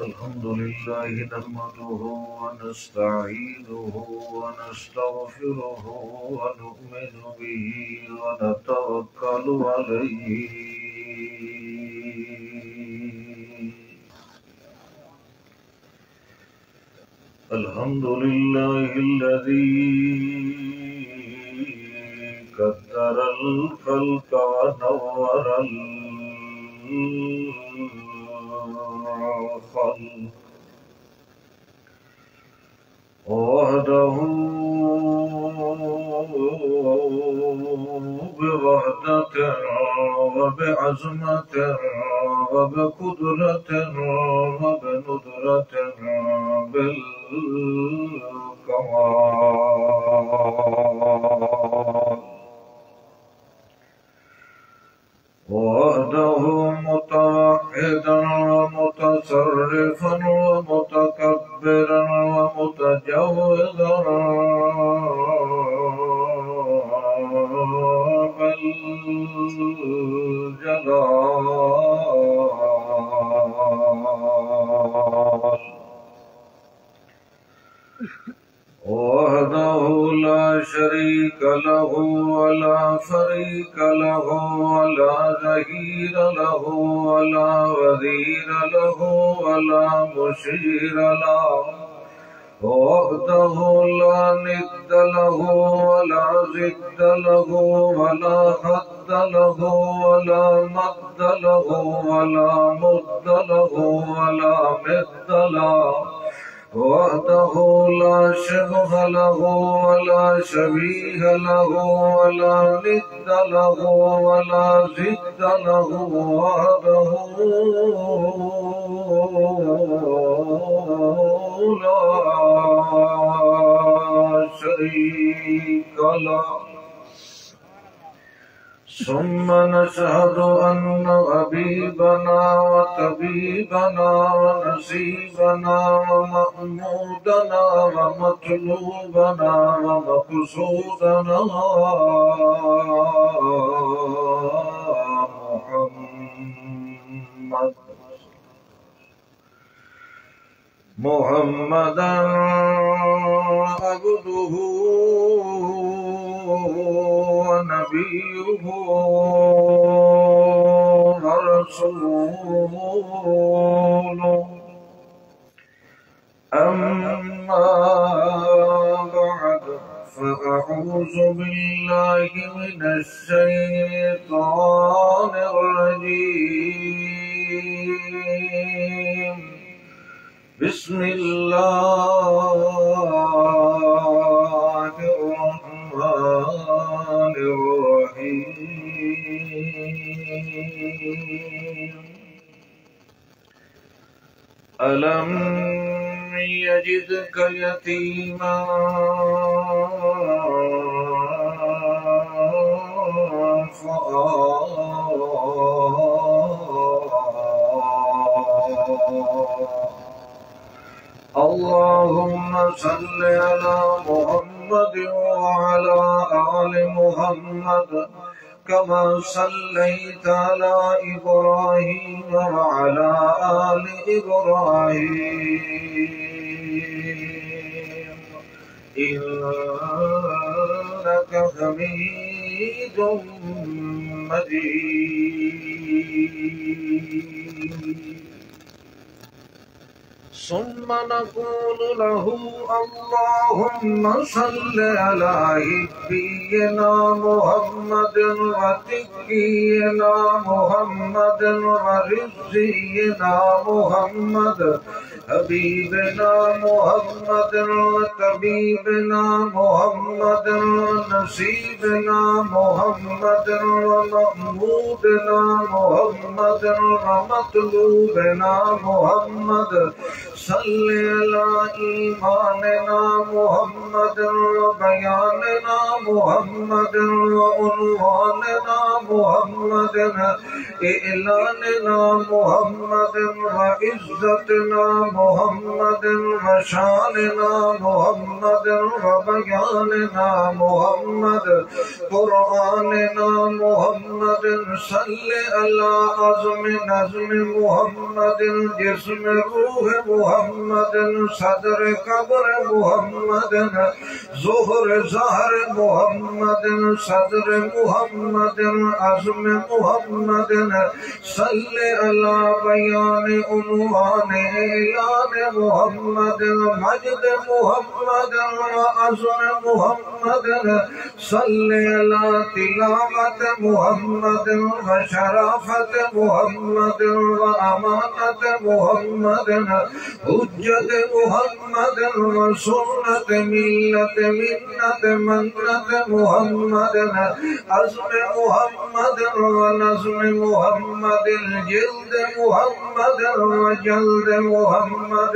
الحمد لله نحمده ونستعينه ونستغفره ونؤمن به ونتوكل عليه. الحمد لله الذي قدر الخلق ونور الخلق وحده بوحدة وبعظمة وبقدرة وبندرة بالكمال وحده متوحدا ومتصرفا ومتكبرا ومتجوزا بالجلال وحده لا شريك له ولا فريق له ولا ظهير له ولا وزير له ولا مشير له وحده لا ند له ولا ضد له ولا حد له ولا مد له ولا مد له ولا مد له وحده لا شبه له ولا شبيه له ولا ند له ولا ضد له وحده لا شريك له. ثم نشهد أن حبيبنا وطبيبنا ونسيبنا ومحمودنا ومطلوبنا ومقصودنا محمدا عبده ونبيه ورسوله. أما بعد فأعوذ بالله من الشيطان الرجيم. بسم الله الرحمن الرحيم. ألم يجدك يتيما اللهم صل على محمد وعلى آل محمد كما صليت على إبراهيم وعلى آل إبراهيم إنك حميد مجيد. ثم نقول له اللهم صل على نبينا محمد وتقينا محمد ورزقنا محمد حبيبنا محمد وطبيبنا محمد ونسيبنا محمد ومحمودنا محمد ومطلوبنا محمد صلی علی ایماننا محمد وبیاننا محمد وعنواننا محمد اعلاننا محمد وعزتنا محمد وشاننا محمد وبياننا محمد قرآننا محمد صل على عظم نظم محمد جسم روح محمد صدر قبر محمد ظہر ظہر محمد صدر محمد عظم محمد صل على بیان عنوان اعلان محمد مجد محمد وعظم محمد صل على تلاوت محمد وشرافت محمد وامانت محمد حجت محمد وسنت ملت منت منت محمد عزم محمد ونظم محمد جلد محمد وجلد محمد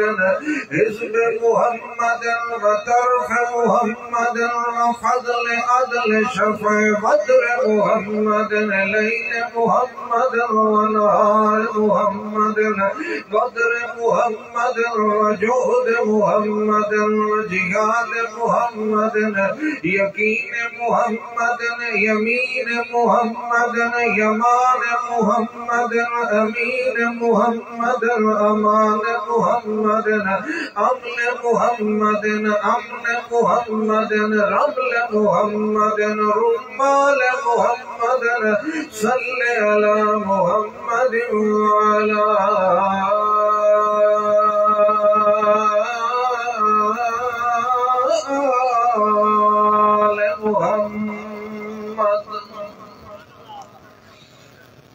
حزب محمد وطرف محمد وفضل عدل شفع بدر محمد ليل محمد ونهار محمد قدر محمد وجهد محمد وجهاد محمد يقين محمد يمين محمد يمان محمد أمين محمد أمان محمد أمن محمد أمن محمد رمل محمد رمال محمد صل على محمد وعلى آل محمد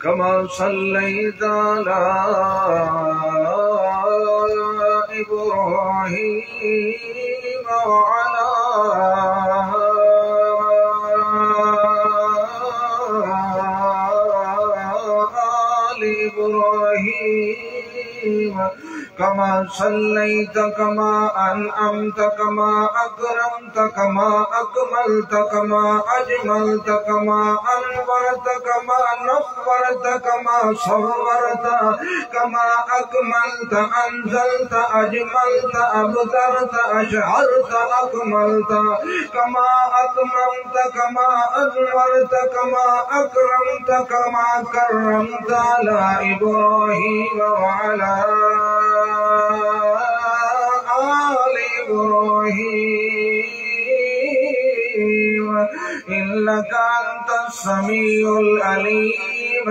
كما صليت على إبراهيم وعلى آل إبراهيم كما صليت كما أنعمت كما أكرمت كما أكملت كما أجملت كما أنورت كما نفرت كما صورت كما أكملت أنزلت أجملت أبدرت أشعرت أكملت كما أتممت كما أنورت كما أكرمت كما كرمت على إبراهيم وعلى آل إبراهيم إنك أنت السميع العليم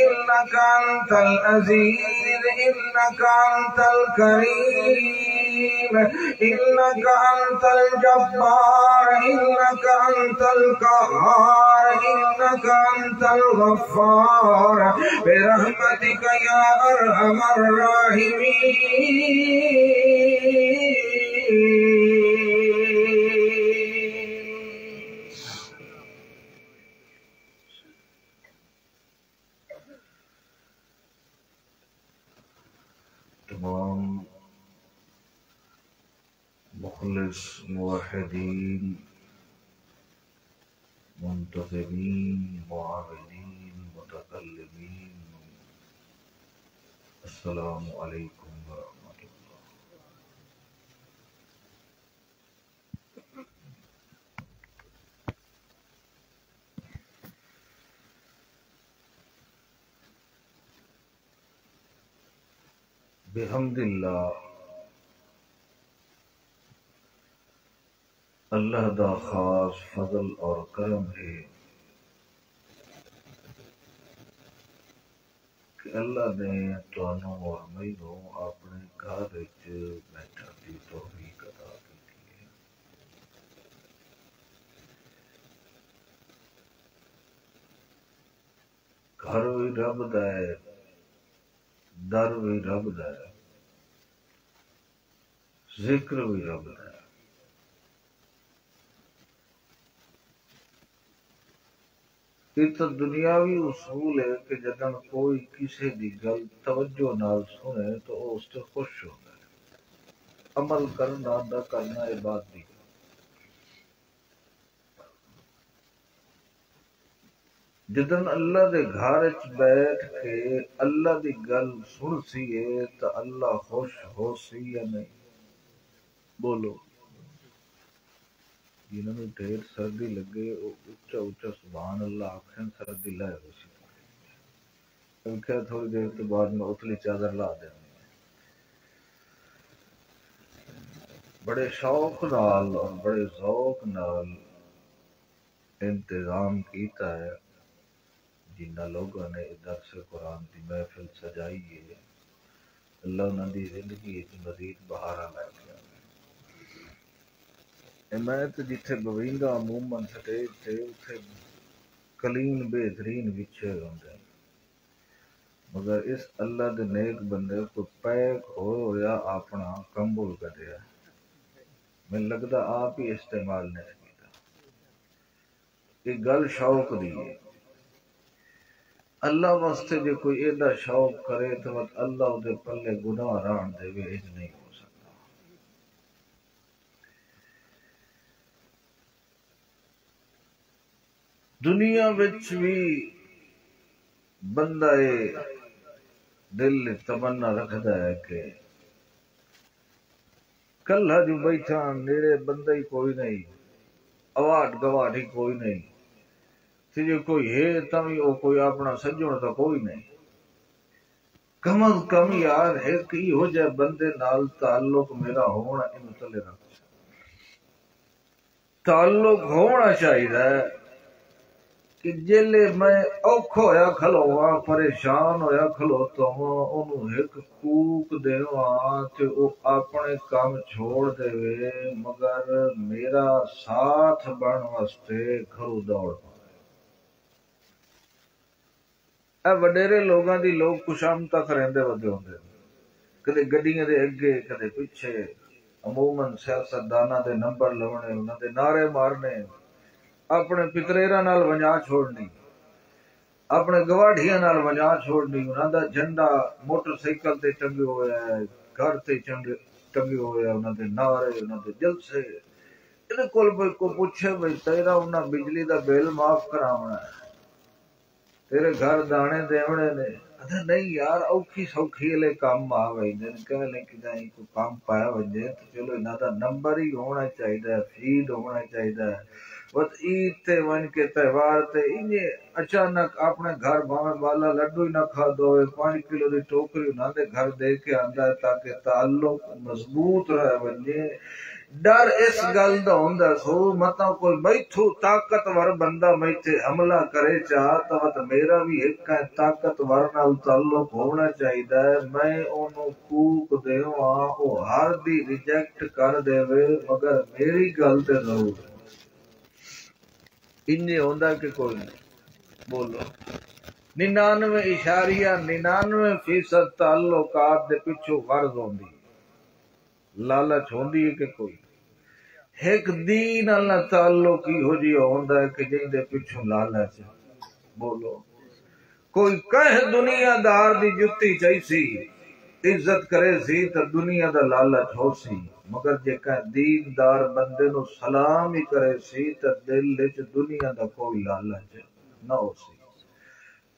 إنك أنت العزيز إنك أنت الكريم إنك أنت الجبار إنك أنت القهار إنك أنت الغفار برحمتك يا أرحم الراحمين. تمام مخلص موحدین منتظمین معاونین متکلمین السلام علیکم ورحمۃ اللہ. بحمد اللہ اللہ دا خاص فضل اور کرم ہے کہ اللہ نے تانوں اور مینوں اپنے گھر وچ بیٹھن دی توفیق عطا کی ہے. گھر بھی رب دا ہے، در بھی رب دا ہے، ذکر بھی رب دا ہے. یہ تو دنیاوی اصول ہے کہ جدن کوئی کسی دی گل توجہ نال سنے تو اس سے خوش ہوتا ہے. عمل کرنا نہ کرنا یہ بات دی جدن اللہ دے گھر چ بیٹھ کے اللہ دی گل سن سیے تو اللہ خوش ہو سی یا نہیں؟ بولو جنہوں نے ڈھیر سردی لگے وہ اچا اچا سبحان اللہ آخر سردی لائے ہو سی کیا تھوڑی دیر تو بعد میں اتلی چادر لا دیں بڑے شوق نال اور بڑے ذوق نال انتظام کیتا ہے جنہ لوگوں نے درس قرآن کی محفل سجائی ہے اللہ انہوں کی زندگی مزید بہارا لے گیا میں تو جتھے بوینگا عموماً سٹیج تھے اتھے کلین بہترین وچھے ہوندے مگر اس اللہ دے نیک بندے کو پیک ہو یا اپنا کمبل کریا میں لگتا آپ ہی استعمال نہیں کیتا یہ گل شوق دی ہے اللہ واسطے جو کوئی ایڈا شوق کرے تو اللہ دے پلے گناہ ران دے وے اج نہیں ہو سکتا دنیا وچ بھی بندہ دل تمنا رکھدا ہے کہ کلہ جو بیٹھا نیڑے بندہ ہی کوئی نہیں اواٹ گواٹ ہی کوئی نہیں تے جو کوئی ہے تمی وہ کوئی اپنا سجن تو کوئی نہیں کم از کم یار ایک ہی ہو جائے بندے نال تعلق میرا ہونا ان تلے رکھ تعلق ہونا چاہیے کہ جلے میں اوکھ ہویا کھلواں پریشان ہویا کھلوتا ہوں انہوں ایک کوک دیواں تے او اپنے کام چھوڑ دے وے مگر میرا ساتھ بن واسطے گھروں دوڑ پا اے وڈیرے لوگاں دی لوگ کشام تک رہندے ودے ہوندے کدے گڈیاں دے اگے کدے پیچھے عموماً سیاستداناں دے نمبر لونے انہاں دے نعرے مارنے اپنے پتریراں نال ونجا چھوڑنی اپنے گواڑیاں نال ونجا چھوڑنی انہاں دا جھنڈا موٹر سائیکل تے ٹنگے ہویا ہے گھر تے ٹنگے ہویا انہاں دے نعرے انہاں دے جلسے تے کول کو پوچھے بھئی تیرا انہاں بجلی دا بل معاف کراونا ہے تیرے گھر دانے دیونے نے نہیں یار اوکھی سوکھی لے کام آ ویندے کہہ لے کہ نہیں کوئی کام پایا وجے تو چلو انہاں دا نمبر ہی ہونا چاہیے فیڈ ہونا چاہیے بس عید تے ون کے تہوار تے انجے اچانک اپنے گھر بھاویں والا لڈو ہی نہ کھا دو 5 کلو دی ٹوکری انہاں دے گھر دے کے آندا ہے تاکہ تعلق مضبوط رہے ونجے ڈر اس گل دا ہوندا سو متا کوئی میتھو طاقتور بندہ میتھے حملہ کرے چاہ تو میرا بھی ایک طاقتور نال تعلق ہونا چاہیے میں اونوں کوک دیواں او ہر دی ریجیکٹ کر دے مگر میری گل تے ضرور انجے ہوندا کہ کوئی نہیں بولو 99.99% تعلقات دے پچھو غرض ہوندی لالچ ہوندی ہے کہ کوئی ایک دین اللہ تعلق ہی ہو جی ہوندا ہے کہ جن دے پچھو لالچ بولو کوئی کہہ دنیا دار دی جتی چاہیسی عزت کرے سی تو دنیا دا لالچ ہو سی مگر جے کہ دین دار بندے نو سلام ہی کرے سی تو دل وچ دنیا دا کوئی لالچ نہ ہو سی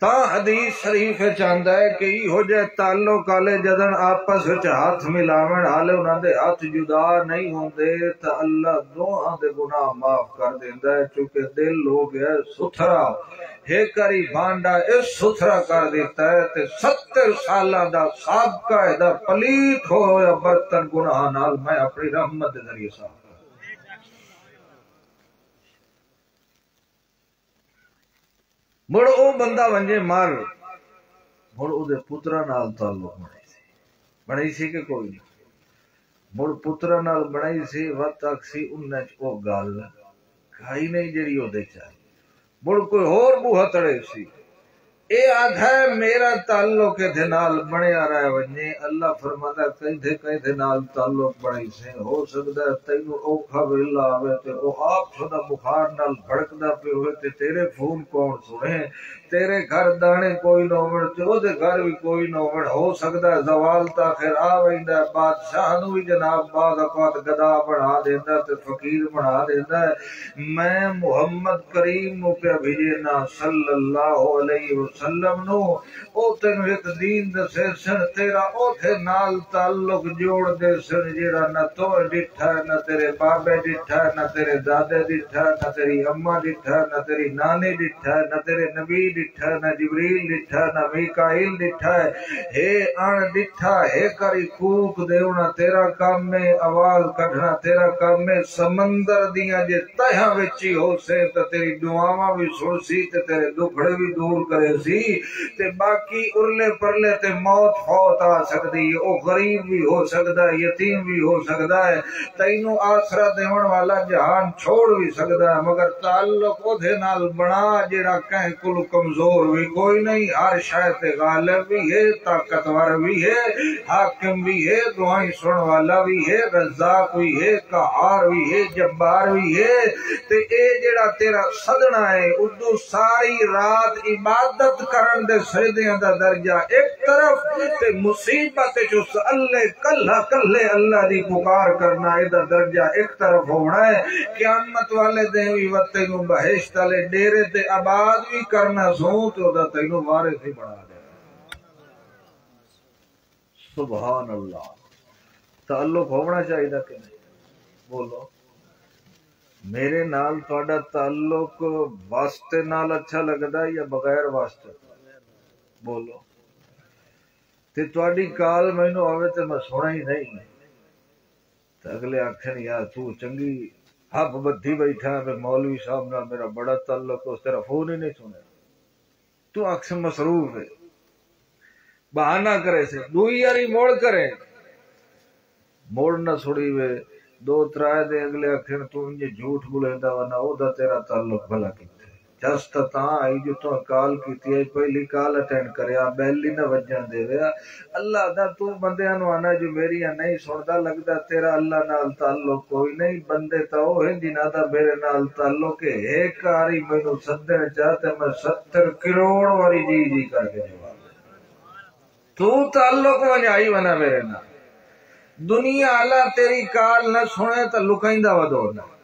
تا حدیث شریف چاہتا ہے کہ ہو جائے تعلق والے جدن آپس وچ ہاتھ ملاون حالے انہاں دے ہاتھ جدا نہیں ہوندے تے اللہ دوہاں دے گناہ معاف کر دیندا ہے چونکہ دل ہو گیا ستھرا ہیکری بانڈا اس ستھرا کر دیتا ہے تے 70 سالاں دا سابقہ دا پلیت ہویا برتن گناہ نال میں اپنی رحمت دے ذریعے صاف مڑ او بندہ ونجے مر مڑ او دے پترا نال تعلق بنائی سی کہ کوئی نہیں مڑ پترا نال بنائی سی وقت تک سی انہیں او گل کھائی نہیں جڑی او دے چاہی مڑ کوئی اور بوہا تڑے سی اے آدھا ہے میرا تعلق دے نال بنیا رہے ونجے اللہ فرماتا کہیں دے نال تعلق بنائی سے ہو سکتا ہے تینوں اوکھا ویلا آوے تے او آپ چھوڑا بخار نال بھڑکدا پہ ہوئے تے تیرے فون کون سنے تیرے گھر دانے کوئی نہ ہوڑ تے او دے گھر بھی کوئی نہ ہوڑ ہو سکدا ہے زوال تا خیر آ ویندا ہے بادشاہ نو بھی جناب بعد اوقات گدا بنا دیندا تے فقیر بنا دیندا ہے میں محمد کریم نو پہ بھیجنا صلی اللہ علیہ وسلم نو او تینو ایک دین دسے سن تیرا او تھے نال تعلق جوڑ دے سن جیڑا نہ تو ڈٹھا نہ تیرے بابے ڈٹھا نہ تیرے دادے ڈٹھا نہ تیری اماں ڈٹھا نہ تیری نانی ڈٹھا نہ تیرے نبی ڈٹھا نہ جبریل ڈٹھا نہ میکائیل ڈٹھا ہے ان ڈٹھا ہے کری کوک دیونا تیرا کام میں آواز کڈنا تیرا کام میں سمندر دیاں جے تہاں وچ ہی ہو سے تے تیری دعاواں بھی سن سی تے تیرے دکھڑے بھی دور کرے سی تے باقی ارلے پرلے تے موت فوت آ سکدی ہے او غریب بھی ہو سکدا ہے یتیم بھی ہو سکدا ہے تینوں آسرا دیون والا جہان چھوڑ بھی سکدا ہے مگر تعلق او دے نال بنا جڑا کہیں کل کمزور بھی کوئی نہیں ہر شے تے غالب بھی ہے طاقتور بھی ہے حاکم بھی ہے دعائیں سن والا بھی ہے رزاق بھی ہے قہار بھی ہے جبار بھی ہے تے اے جڑا تیرا صدنا ہے اردو ساری رات عبادت کرن دے سجدیاں دا درجہ ایک طرف تے مصیبت چس اللہ کلے اللہ دی پکار کرنا اے دا درجہ ایک طرف ہونا ہے قیامت والے دن بھی وتے نو بہشت والے ڈیرے تے آباد بھی کرنا سو تے او دا تینوں وارث ہی بنا دے سبحان اللہ تعلق ہونا چاہیے کہ نہیں بولو میرے نال تہاڈا تعلق واسطے نال اچھا لگدا ہے یا بغیر واسطے بولو تے تہاڈی کال مینوں آوے تے میں سونا ہی نہیں تے اگلے آکھن یار تو چنگی ہب بدھی بیٹھا ہے مولوی صاحب نال میرا بڑا تعلق اس طرح فون ہی نہیں سنیا تو اکثر مصروف ہے بہانہ کرے سے دوئی یاری موڑ کرے موڑ نہ سڑی وے دو ترائے دے اگلے اکھن تو انجے جھوٹ بولیندا وا نہ او دا تیرا تعلق بھلا کیتے جس تاں آئی جو تو کال کیتی ہے پہلی کال اٹینڈ کریا بیل ہی نہ وجن دے ویا اللہ دا تو بندیاں نو آنا جو میری نہیں سندا لگدا تیرا اللہ نال تعلق کوئی نہیں بندے تا او ہیں جنہاں دا میرے نال تعلق ہے ایک کاری مینوں سدن چاہتے میں 70 کروڑ واری جی جی کر کے جواب تو تعلق ونجائی ونا میرے نال دنیا اللہ تیری کال نہ سنے تو لکائندہ ودو نہ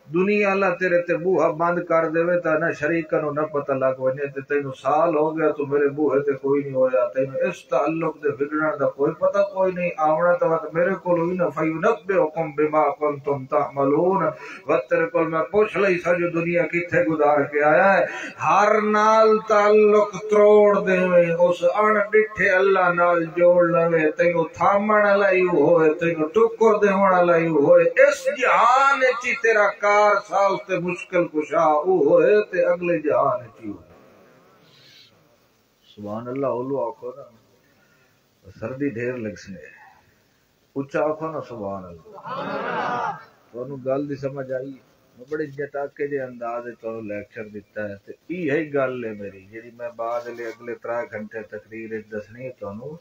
دنیا اللہ تیرے تے بوہا بند کر دے تا نہ شریکاں نو نہ پتہ لگ ونے تے تینوں سال ہو گیا تو میرے بوہے تے کوئی نہیں ہویا تینوں اس تعلق دے بگڑن دا کوئی پتہ کوئی نہیں آونا تو وقت میرے کول ہوئی نہ فینبئکم بما کنتم تعملون وقت تیرے کول میں پوچھ لئی سا جو دنیا کتھے گزار کے آیا ہے ہر نال تعلق تروڑ دے اس ان ڈٹھے اللہ نال جوڑ لوے تینوں تھامن والا ہوئے تینوں ٹکر دیون والا ہوئے اس جہان وچ تیرا سال تے مشکل کشا او ہوئے تے اگلے جہان چی ہوئے سبحان اللہ اولو آکھو نا سردی ڈھیر لگ سے اچھا آکھو نا سبحان اللہ تو انہوں گل دی سمجھ آئی میں بڑی جٹاکے جے انداز تو لیکچر دیتا ہے تے ای ہے گل ہے میری جیڑی میں بعد لے اگلے 3 گھنٹے تقریر دسنی ہے تو انہوں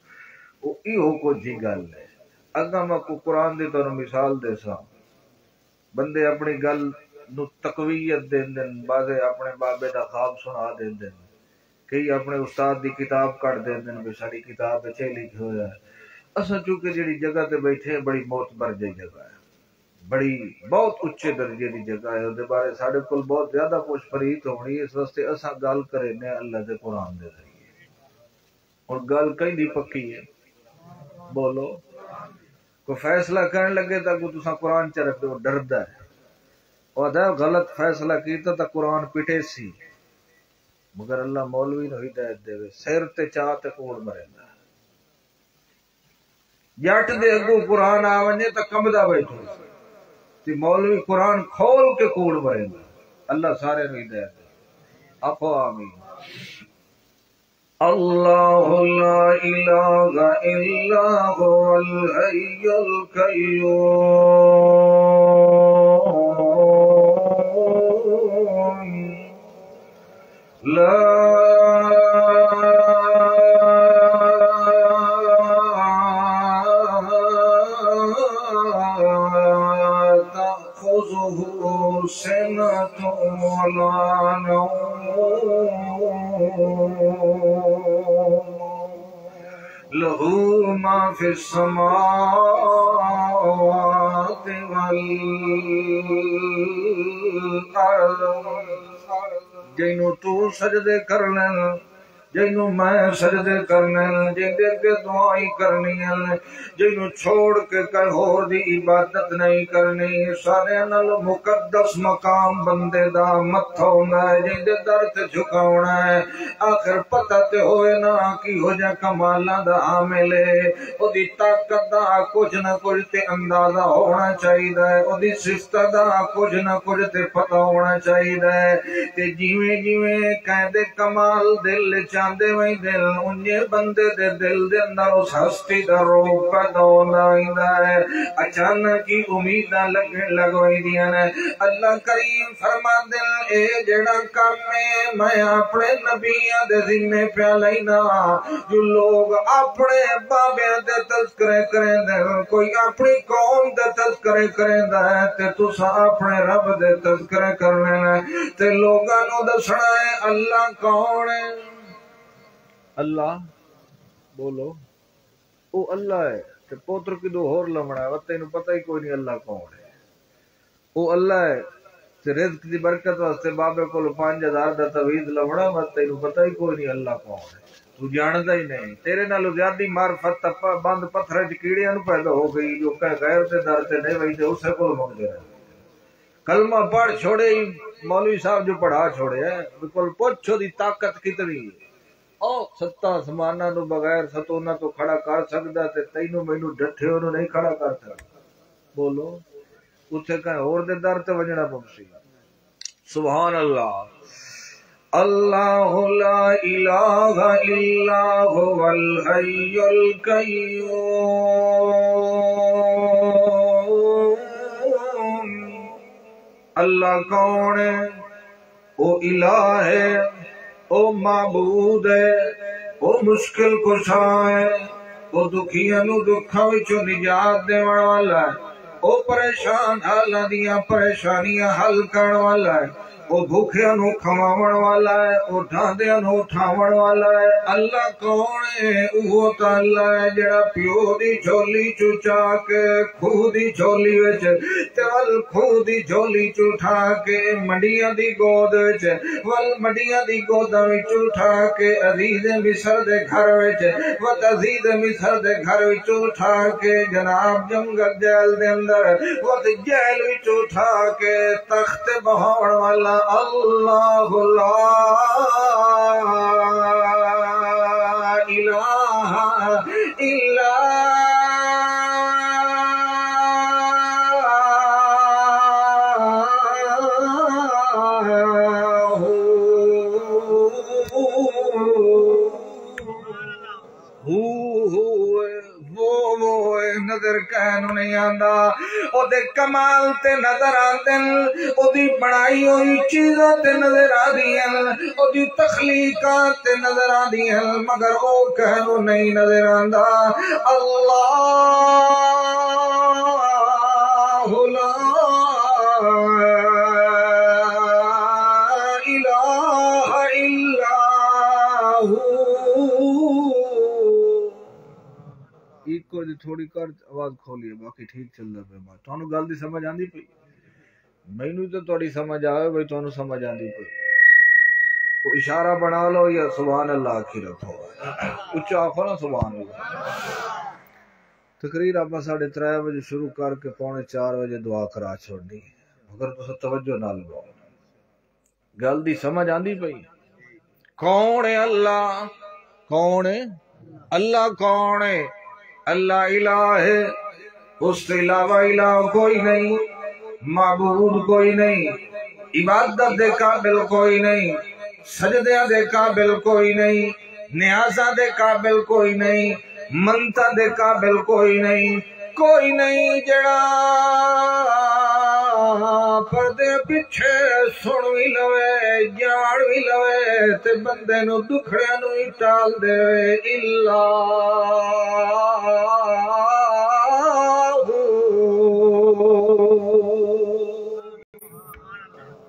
او ای ہو کو جی گل ہے اگا میں کو قرآن دی تو مثال دے سا بندے اپنی گل نو تقویت دین دن بعضے اپنے بابے دا خواب سنا دین دن کئی اپنے استاد دی کتاب کٹ دین دن بھی ساری کتاب اچھے لکھ ہویا ہے اساں چونکہ جڑی جگہ تے بیٹھے ہیں بڑی معتبر جگہ ہے بڑی بہت اچھے درجے دی جگہ ہے دے بارے ساڈے کول بہت زیادہ پوچھ پریت ہونی اس واسطے اساں گل کرے نے اللہ دے قرآن دے ذریعے اور گل کہیں دی پکی ہے بولو کوئی فیصلہ کرنے لگے تا کو تساں قرآن چ رکھ دو ڈردا ہے اور دا غلط فیصلہ کیتا تا قرآن پٹے سی مگر اللہ مولوی نو ہدایت دے سر تے چاہ تے کوڑ مریندا جٹ دے اگوں قرآن آ ونجے تا کمدا بیٹھو تے مولوی قرآن کھول کے کوڑ مریندا اللہ سارے نو ہدایت دے آخو آمین اللہ لا الہ الا هو الحی القیوم لا تأخذه سنة ولا نوم لہو ما فی السماوات والارض جنوں تو سجدے کرنے جنوں میں سجدے کرنے جندے کے دعائیں کرنی جنوں چھوڑ کے کوئی ہور دی عبادت نہیں کرنی سارے نال مقدس مقام بندے دا متھا ہوندا ہے جندے در تے جھکاونا ہے آخر پتہ تے ہوئے نا کی ہو جا کمالاں دا عامل ہے او دی طاقت دا کچھ نہ کچھ تے اندازہ ہونا چاہیدا ہے او دی صفت دا کچھ نہ کچھ تے پتہ ہونا چاہیدا ہے تے جیویں جیویں قائد کمال دل چاندے ویں دل انجے بندے دے دل دے اندر اس ہستی دا روح پیدا ہونا ہوندا ہے اچانک ہی امیداں لگن لگوئی دیاں نے اللہ کریم فرماندے اے جڑا کام میں اپنے نبیاں دے ذمے پیا لینا جو لوگ اپنے بابیاں دے تذکرے کریں دے کوئی اپنی قوم دے تذکرے کریں دے تے تساں اپنے رب دے تذکرے کرنے تے لوگاں نو دسنا ہے اللہ کون ہے اللہ بولو او اللہ ہے تے پوتر کدو ہور لمڑا ہے تینوں پتہ ہی کوئی نہیں اللہ کون ہے او اللہ ہے تے رزق دی برکت واسطے بابے کول 5000 دا تعویذ لمڑا تینوں پتہ ہی کوئی نہیں اللہ کون ہے تو جاندا ہی نہیں تیرے نالوں زیادہ معرفت تپا بند پتھر وچ کیڑیاں نوں پیدا ہو گئی جو کہ غیر دے در تے نہیں ویندے اسے کول منگدے رہے کلمہ پڑھ چھوڑے ہی مولوی صاحب جو پڑھا چھوڑے ہے بالکل پوچھو دی طاقت کتنی ہے او ستا سمانہ نو بغیر ستونا تو کھڑا کر سکدا تے تینوں مینوں ڈٹھے نو نہیں کھڑا کر سکدا بولو اتھے کہیں اور دے در تے وجنا پوسی سبحان اللہ اللہ لا الہ الا هو الحی القیوم اللہ کون ہے او الہ ہے او معبود ہے او مشکل کشا ہے او دکھیاں نو دکھاں وچوں نجات دیون والا ہے او پریشان حالاں دیاں پریشانیاں حل کرن والا ہے او بھوکھیاں نو کھواون والا ہے او ڈھاندیاں نو اٹھاون والا ہے اللہ کون ہے اوہ تا اللہ ہے جڑا پیو دی جھولی چا کے خوہ دی جھولی وچ تے ول خوہ دی جھولی اٹھا کے منڈیاں دی گود وچ ول منڈیاں دی گوداں وچ اٹھا کے عزیز مصر دے گھر وچ وت عزیز مصر دے گھر وچ اٹھا کے جناب جنگل جیل دے اندر وت جیل وچ اٹھا کے تخت بہاون والا اللہ لا الہ الا نظر کہنوں نہیں آندا او دے کمال تے نظر آندن او دی بنائی ہوئی چیزاں تے نظر آندیاں او دی تخلیقات تے نظر آندیاں مگر او کہنوں نہیں نظر آندا اللہ لا الہ الا ہو تھوڑی کر آواز کھولیے باقی ٹھیک چلدا پیا میں تانوں گل دی سمجھ آندی پئی مینوں تے تہاڈی سمجھ آوے بھئی تانوں سمجھ آندی پئی کوئی اشارہ بنا لو یا سبحان اللہ آکھی رکھو اچھا آکھو نا سبحان اللہ تقریر آپ 3:30 بجے شروع کر کے 3:45 بجے دعا کرا چھوڑنی اگر تساں توجہ نال لگاؤ گل دی سمجھ آندی پئی کون ہے اللہ کون ہے اللہ کون ہے اللہ الہ ہے اس کے علاوہ الہ کوئی نہیں معبود کوئی نہیں عبادت دے قابل کوئی نہیں سجدے دے قابل کوئی نہیں نیازاں دے قابل کوئی نہیں منتا دے قابل کوئی نہیں جڑا پردے پیچھے سن بھی لوے جان بھی لوے تے بندے نو دکھڑیاں نو ہی ٹال دے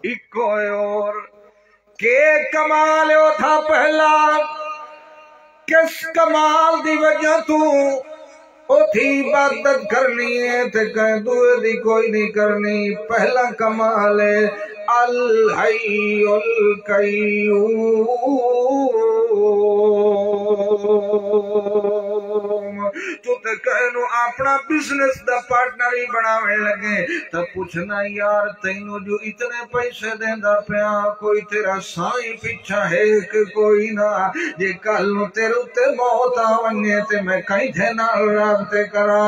ایک اور کہ کمال تھا پہلا کہ کس کمال دی وجہ تو اوتھی عبادت کرنی ہے تے کہیں دوئے دی کوئی نہیں کرنی. پہلا کمال ہے الحی القیوم. تو تے کہنو اپنا بزنس دا پارٹنر ہی بناوے لگے تو پوچھنا یار تینوں جو اتنے پیسے دیندا پیا کوئی تیرا سائیں پیچھا ہے کہ کوئی نہ. جے کل نو تیرے تے موت آونی تے میں کہیں تھے نال رابطے کرا.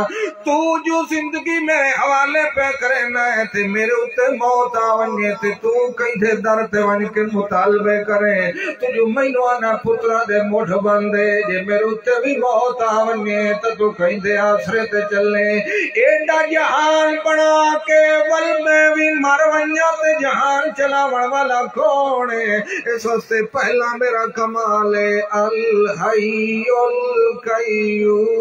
تو جو زندگی میرے حوالے پہ کرنا ہے تے میرے تے موت آونی تے تو کہیں تھے در تے ون کے مطالبے کرے. تو جو مینوں آنا پترا دے مٹھ بندے جے میرے تے بھی موت آونی تو کہیں دے آسرے تے چلے. ایڈا جہان بنا کے ول میں بھی مر ونجا تے جہان چلاون والا کون ہے؟ اس واسطے پہلا میرا کمال ہے الحی القیوم.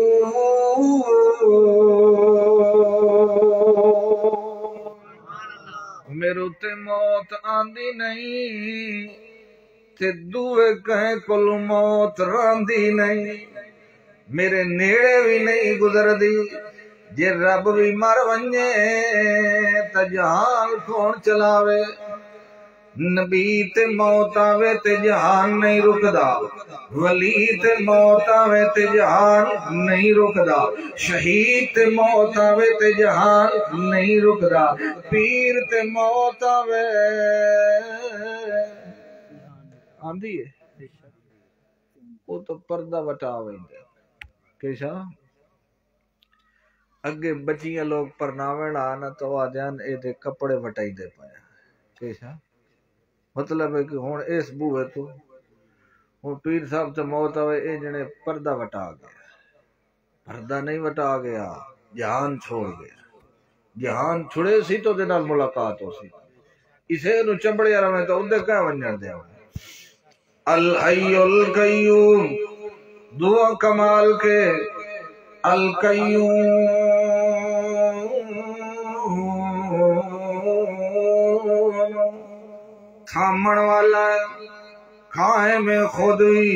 میرے تے موت آندی نہیں تے دوے کہیں کل موت راندی نہیں. میرے نیڑے بھی نہیں گزر دی جے رب بھی مر ونجے تا جہان کون چلاوے. نبی تے موت آوے تے جہان نہیں رکدا. ولی تے موت آوے تے جہان نہیں رکدا. شہید تے موت آوے تے جہان نہیں رکدا. پیر تے موت آوے آندی ہے وہ تو پردہ وٹاوے کیسا اگے بچیاں لوگ پرناویں آنا تو آ جان اے دے کپڑے وٹائی دے پایا. کیسا مطلب ہے کہ ہون اس بوئے تو ہون پیر صاحب تے موت آوے اے جنے پردہ وٹا گیا. پردہ نہیں وٹا گیا جہان چھوڑ گیا. جہان چھڑے سی تو دے نال ملاقات ہو سی. اسے نو چمبڑے رہے تو اندے کیا ونجن دے. الحی القیوم دعا کمال کے القیوم تھامن والا ہے. کھائے میں خود ہی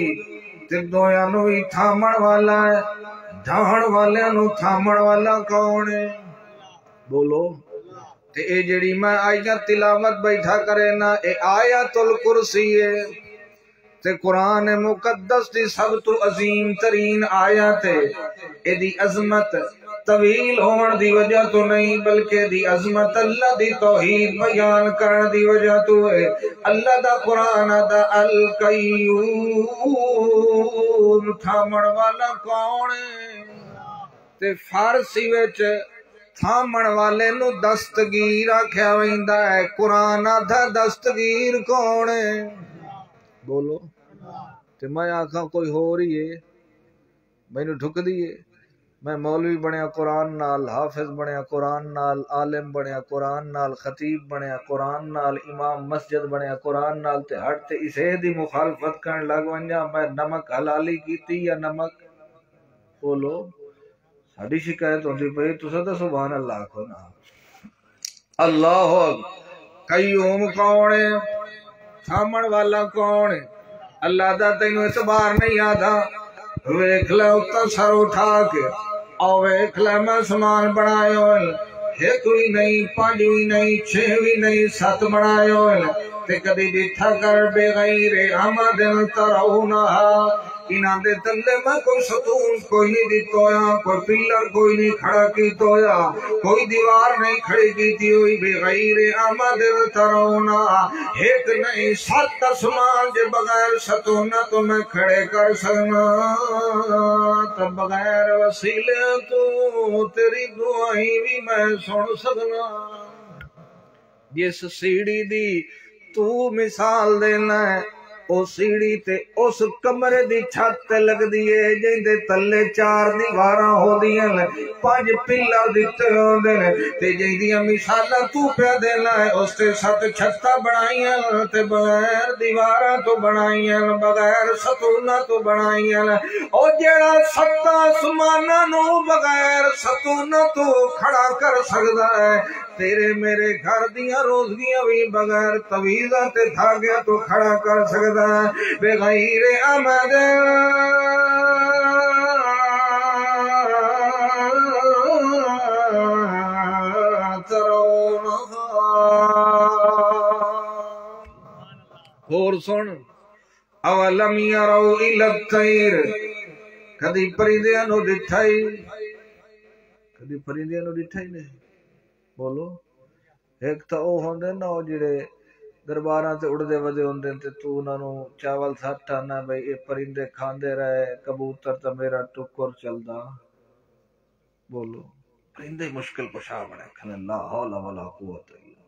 تے دویا نو ہی تھامن والا ہے. ڈھان والے نو تھامن والا کون ہے بولو. تے اے جڑی میں آیات تلاوت بیٹھا کرے نا اے آیات الکرسی ہے تے قرآن مقدس دی سب تو عظیم ترین آیات ہے. اے دی عظمت طویل ہون دی وجہ تو نہیں بلکہ دی عظمت اللہ دی توحید بیان کرن دی وجہ تو ہے. اللہ دا قرآن دا القیوم تھامن والا کون ہے. تے فارسی وچ تھامن والے نو دستگیر آکھیا ویندا ہے. قرآن دا دستگیر کون ہے بولو. تے میں آکھاں کوئی ہو رہی ہے مینوں ٹھک دیئے. میں مولوی بنیا قرآن نال, حافظ بنیا قرآن نال, عالم بنیا قرآن نال, خطیب بنیا قرآن نال, امام مسجد بنیا قرآن نال. تے ہٹ تے اسے دی مخالفت کرن لگ ونجا میں نمک حلالی کیتی یا نمک بولو. ساڈی شکایت ہوندی پئی تساں تے سبحان اللہ آکھو نا. اللہ قیوم کون ہے؟ تھامن والا کون ہے؟ اللہ دا تینوں اعتبار نہیں آتا. ویکھ لے اتا سر اٹھا کے او ویکھ لے میں سامان بنائے ہوئے. ایک بھی نہیں, پانچ بھی نہیں, چھ بھی نہیں, 7 بنائے ہوئے. تے کدی ڈٹھا کر بے غیر عمد ترونہا انہاں دے تلے میں کوئی ستون کوئی نہیں دیتویا, کوئی پلر کوئی نہیں کھڑا کیتویا, کوئی دیوار نہیں کھڑی کیتی ہوئی. بے غیر عمد ترونہا ایک نہیں 7 آسمان جے بغیر ستونہ تو میں کھڑے کر سکنا. تب بغیر وسیلے تو تیری دعائیں بھی میں سن سکنا. جس سیڑھی دی تو مثال دینا ہے او سیڑھی تے اس کمرے دی چھت تے لگ دیئے جیندے تلے 4 دیواراں ہو دیاں 5 پلر دتے ہوندے نے. تے جیندیاں مثالاں تو پیا دینا ہے اس تے 7 چھتاں بنائیاں تے بغیر دیواراں تو بنائیاں بغیر ستوناں تو بنائیاں. او جیڑا 7 آسماناں نو بغیر ستوناں تو کھڑا کر سکدا ہے تیرے میرے گھر دیاں روزگیاں بھی بغیر تویزاں تے دھاگیاں تو کھڑا کر سکدا ہے. بغیر عمد ਹੋਰ ਸੁਣ اولم یرو الی الطیر کدی پرندیاں نو ڈٹھا ہی کدی پرندیاں نو ڈٹھا ہی نہیں بولو ایک تو او ہوندے نا او جڑے درباراں تے اڑدے ودے ہوندے تے تو انہاں نو چاول سٹ آنا بھئی اے پرندے کھاندے رہے کبوتر تے میرا ٹکر چلدا بولو پرندے مشکل کشا بنے کھنے لا حول ولا قوت الا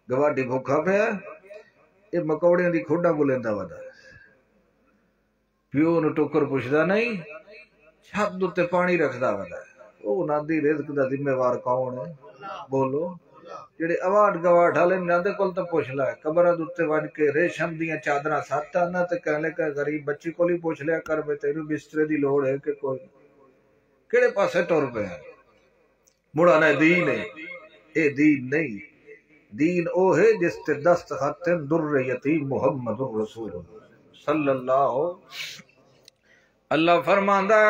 گواڈی بھوکا پیا اے مکوڑیاں دی کھوڈاں کو لیندا ودا پیو نو ٹکر پوچھدا نہیں چھت تے پانی رکھدا ودا او نا دی رزق دا ذمہ وار کون ہے بولو جڑے اوارڈ گواڈ والے ناندے کول تے پوچھ لے قبراں دے ون کے ریشم دیاں چادراں سات آنا تے کہنے کہ غریب بچی کول ہی پوچھ لیا کر بے تینوں بسترے دی لوڑ ہے کہ کوئی کیڑے پاسے ٹر پے مڑا نے دین ہے اے دین نہیں دین او ہے جس تے دستخط در یتیم محمد رسول صلی اللہ اللہ فرماندا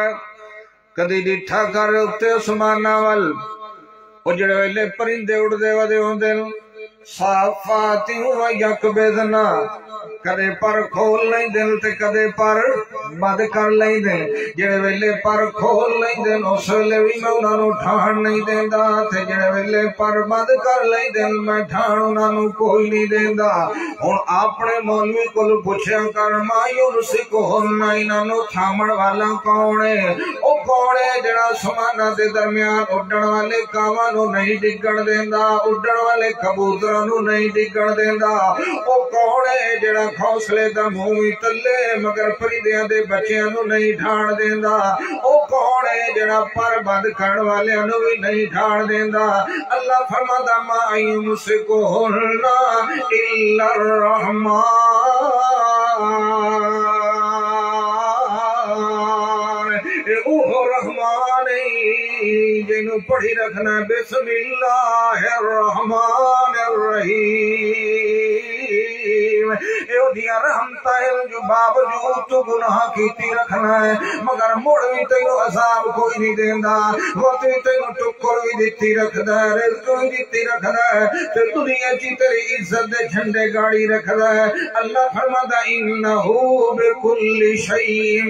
کدی ڈٹھا کر اتے اسماناں ول او جڑے ویلے پرندے اڑدے ودے ہوندے صافات و یکبذنا کدے پر کھول نہیں دل تے کدے پر بد کر لئی دے جڑے ویلے پر کھول نہیں دے اس ویلے وی میں انہاں نو ٹھان نہیں دیندا تے جڑے ویلے پر بد کر لئی دے میں ٹھان انہاں نو کوئی نہیں دیندا ہن اپنے مولوی کول پوچھیا کر ما یرسکہن انہاں نو تھامن والا کون ہے او کون ہے جڑا سماناں دے درمیان اڈن والے کاواں نو نہیں ڈگن دیندا اڈن والے کبوتراں نو نہیں ڈگن دیندا او کون ہے جڑا گھونسلے دا منہ تلے مگر پرندیاں دے بچیاں نو نہیں ڈھان دیندا او کون ہے جڑا پر بند کرن والیاں نو بھی نہیں ڈھان دیندا اللہ فرماتا ما یمسکہن الا الرحمن اوہ رحمان جنو پڑھی رکھنا بسم اللہ الرحمن الرحیم ایو دیا رحمتہ جو باوجود تو گناہ کیتی رکھنا ہے مگر موڑ بھی تینو عذاب کوئی نہیں دیندہ وقت بھی تینو ٹکر بھی دیتی رکھدا ہے رزق بھی دیتی رکھدا ہے تے دنیا کی تیری عزت دے جھنڈے گاڑی رکھدا ہے اللہ فرماتا انہو بکل شیء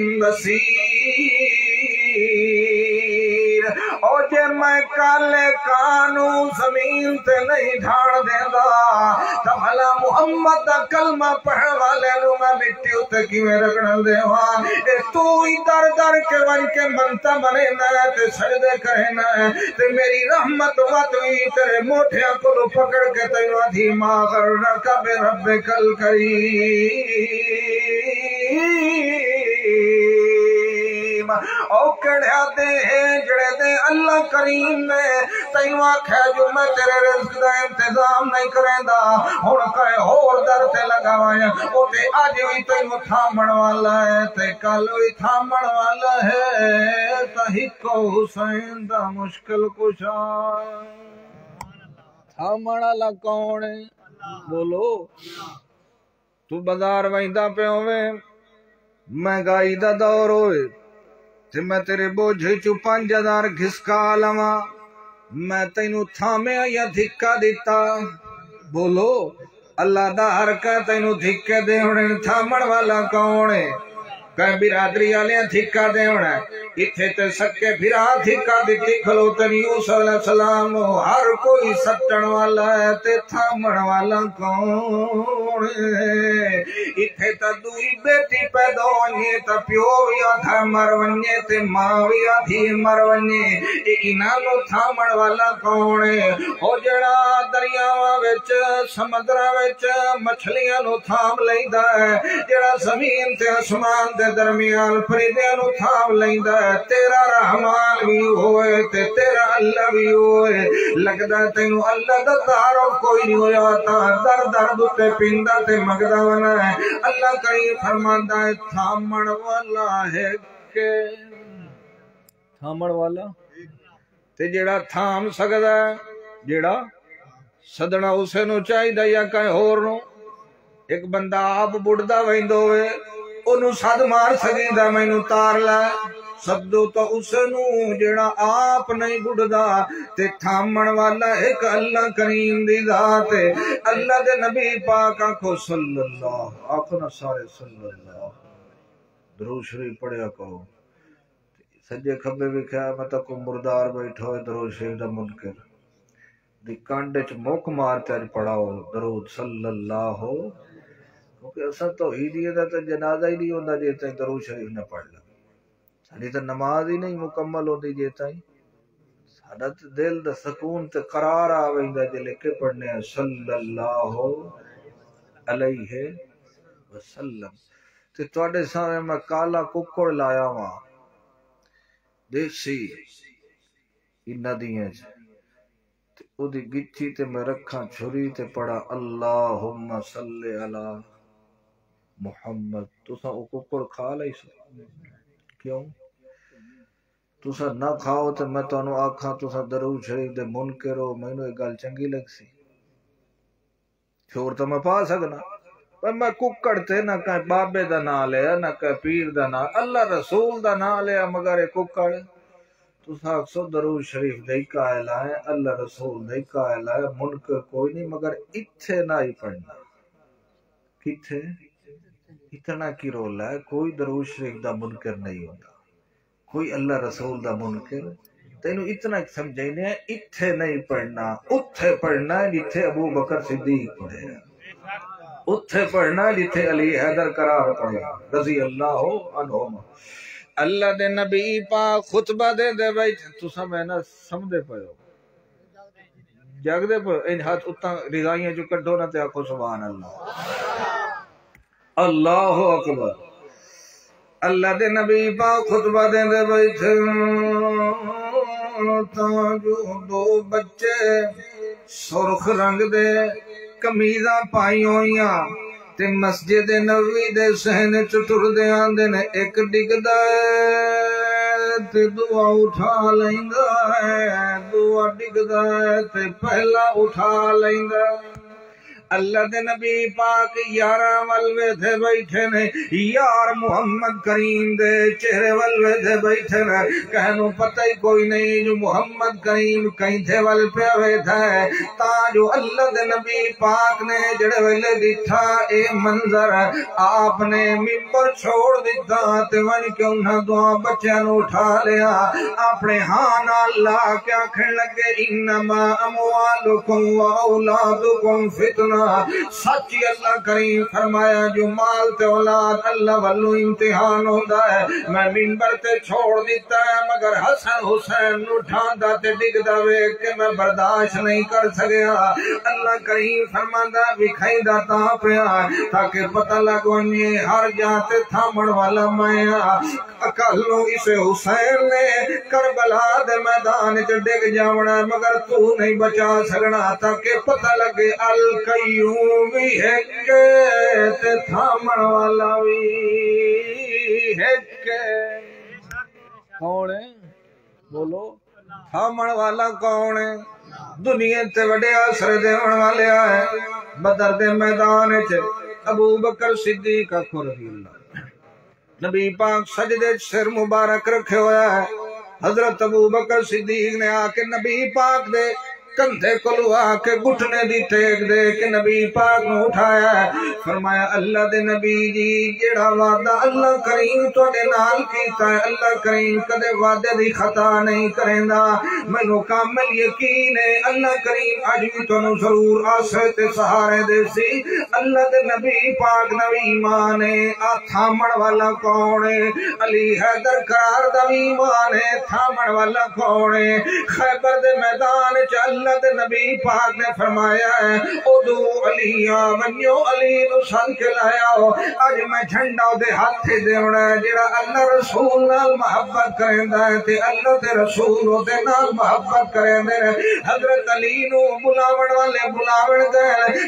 بصیر او جے میں کالے کانو زمین تے نہیں ڈھان دیندا تا بھلا محمد دا کلمہ پڑھ والے نو میں مٹی اتے کیویں رگڑن دیواں اے تو ہی در در کے ون کے منتا بنینا ہے تے سجدے کہنا ہے تے میری رحمت واتوی تیرے موٹھیاں کو پکڑ کے تینو ادھی ما غرک بربک الکریم او کڑیا دے جڑے دے اللہ کریم نے تینو آکھے جو میں تیرے رزق دا انتظام نہیں کریندا ہن کہے ہور در تے لگاواں او تے اج وی تینو تھامن والا ہے تے کل وی تھامن والا ہے تے ہکو حسین دا مشکل کشا تھامن والا کون ہے بولو تو بازار ویندا پیو وے مہنگائی دا دور ہوئے تے میں تیرے بوجھے چو 5000 گھسکا لواں میں تینو تھامیا یا دھکا دیتا بولو اللہ دا ہر کا تینو دھکے دے ہونے تھامن والا کون ہے کہیں برادری آلیاں دھکا دے ہونے اتھے تے سکے بھرا دھکا دیتی کھلو تن یوسف علیہ السلام ہر کوئی سٹن والا ہے تے تھامن والا کون ہے اتھے تا دوئی بیٹی پیدا ونجے تا پیو وی آدھا مر ونجے تے ماں وی آدھی مر ونجے انہاں تھامن والا کون ہے ہو جڑا دریاواں وچ سمندراں وچ مچھلیاں نو تھام لیندا ہے جڑا زمین تے آسمان دے درمیان پرندیاں نو تھام لیندا ہے تیرا رحمان بھی ہوئے تے تیرا اللہ بھی ہوئے لگدا تینو اللہ دا تعارف کوئی نہیں ہویا تا در درد تے پیندا تے مگدا ونا ہے اللہ کریم فرماندا ہے تھامن والا ہے کہ تھامن والا تے جیڑا تھام سکدا ہے جیڑا سدنا اسے نو چاہیدا یا کہیں ہور نو ایک بندہ آپ بڑھدا ویندو ہوئے انہوں سد مار سکیندا مینوں تار لے سدو تو اس نو جڑا آپ نہیں بڑھدا تے تھامن والا ایک اللہ کریم دی ذات ہے اللہ دے نبی پاک آکھو صلی اللہ آکھو نا سارے صلی اللہ درود شریف پڑھیا کہو سجے کھبے بھی کھیا مطلب کو مردار بیٹھا ہوئے درود شریف دا منکر دی کانڈے چ موک مارتے اج پڑھاؤ درود صلی اللہ ہو کیونکہ اصل توحیدی دا تے جنازہ ہی نہیں ہوندا جے تائیں درود شریف نہ پڑھ لے ساڈی تے نماز ہی نہیں مکمل ہوندی جے تائیں ساڈا تے دل دا سکون تے قرار آویندا جے لکھ کے پڑھنے ہیں صلی اللہ علیہ وسلم تے تواڈے سامنے میں کالا ککڑ لایا وا دیسی انہاں دیاں تے او دی گچھی تے میں رکھاں چھری تے پڑھا اللہم صلی علی محمد تساں او ککڑ کھا لئی سو کیوں تساں نہ کھاؤ تے میں تانوں آکھاں تساں درود شریف دے منکر ہو مینوں یہ گل چنگی لگ سی شور تو میں پا سکنا پر میں ککڑ تے نہ کہیں بابے دا نام لیا نہ کہیں پیر دا نام اللہ رسول دا نام لیا مگر ایک ککڑ تساں اکسو درود شریف دے قائل ہے اللہ رسول دے قائل ہے منکر کوئی نہیں مگر اتھے نہ ہی پڑھنا کتھے اتنا کی رول ہے کوئی درود شریف دا منکر نہیں ہوتا کوئی اللہ رسول دا منکر تینوں اتنا سمجھینے ہیں اتھے نہیں پڑھنا اتھے پڑھنا ہے جتھے ابو بکر صدیق پڑھے اتھے پڑھنا ہے جتھے علی حیدر قرار پڑھے رضی اللہ عنہم اللہ دے نبی پاک خطبہ دے بھائی تو سمجھنا سمجھے پڑھو جاگ دے پڑھو ان ہاتھ اتنا رضائیاں جو کٹھو نہ تے آکھو سبحان اللہ اللہ اکبر اللہ دے نبی پاک خطبہ دے بیٹھے تاں جو دو بچے سرخ رنگ دے کمیزاں پائی ہوئیاں تے مسجد نبوی دے صحن چتر دے آندے نے ایک ڈگدا ہے تے دعا اٹھا لیندا ہے دعا ڈگدا ہے تے پہلا اٹھا لیندا اللہ دے نبی پاک یاراں ولوے تھے بیٹھے نے یار محمد کریم دے چہرے ولوے تھے بیٹھے نے کہنوں پتہ ہی کوئی نہیں جو محمد کریم کہیں تھے ول پہ بیٹھا ہے تا جو اللہ دے نبی پاک نے جڑے ویلے دکھا اے منظر آپ نے ممبر چھوڑ دیتا تے ون کے انہاں دعا بچیاں نو اٹھا لیا اپنے ہاں نال لا کے آکھن لگے انما اموالکم و اولادکم فتنہ سچی اللہ کریم فرمایا جو مال تے اولاد اللہ والو امتحان ہوتا ہے میں منبر تے چھوڑ دیتا ہے مگر حسن حسین اٹھاندا تے ڈگدا ویکھ کے میں برداشت نہیں کر سکیا اللہ کریم فرماندا وکھائندا تاں پیا تاکہ پتہ لگ ونجے ہر جہاں تے تھامن والا میں کلو اس حسین نے کربلا دے میدان چ ڈگ جاونا مگر تو نہیں بچا سکنا تاکہ پتہ لگے القیوم بھی ہے تے تھامن والا بھی ہے کون ہے بولو تھامن والا کون ہے دنیا تے وڈے اثر دیون والے ہے بدر دے میدان چ ابو بکر صدیق رضی اللہ نبی پاک سجدے سر مبارک رکھے ہوا ہے حضرت ابو بکر صدیق نے آ کے نبی پاک دے کندھے کلو آ کے گھٹنے دی ٹیک دے کہ نبی پاک نو اٹھایا ہے فرمایا اللہ دے نبی جی جڑا وعدہ اللہ کریم تواڈے نال کیتا ہے اللہ کریم کدے وعدے دی خطا نہیں کریندا مینوں کامل یقین ہے اللہ کریم اج بھی تانوں ضرور آسرے تے سہارے دے سی اللہ دے نبی پاک نو ایمان ہے آ تھامن والا کون ہے علی حیدر قرار دا ایمان ہے تھامن والا کون ہے خیبر دے میدان چ اللہ دے نبی پاک نے فرمایا ہے ادو علی ونیو علی نو سن کے لایا ہو اج میں جھنڈا دے ہاتھ دیونا ہے جڑا اللہ رسول نال محبت کریندا ہے تے اللہ تے رسول دے نال محبت کریندے نے حضرت علی نو بلاون والے بلاون دے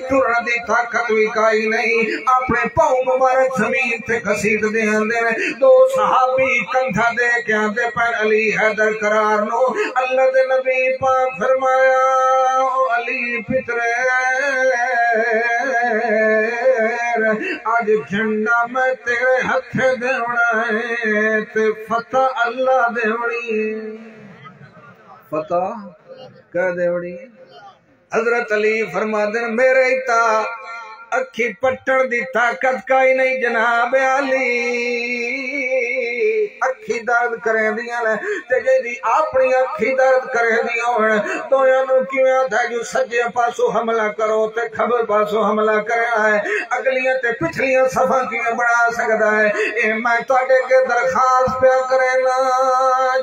ٹرن دی طاقت وی کائی نہیں اپنے پاؤں مبارک زمین تے گھسیٹ دے اندے نے دو صحابی کندھا دے کے آندے پر علی حیدر قرار نو اللہ دے نبی پاک فرمایا علی پترے آج جھنڈا میں تیرے ہتھ دیونا ہے تے فتح اللہ دیونی فتح کہہ دیونی حضرت علی فرما دین میرے تا اکھی پٹن دی طاقت کا ہی نہیں جناب علی اکھی درد کریں دیاں لے تے جی اپنی اکھی درد کریں دیاں ہوئے تو یانو کیویں تھا جو سجے پاسو حملہ کرو تے کھبے پاسو حملہ کرنا ہے اگلیاں تے پچھلیاں صفاں کیویں بنا سکدا ہے اے میں تواڈے کے درخواست پیا کرینا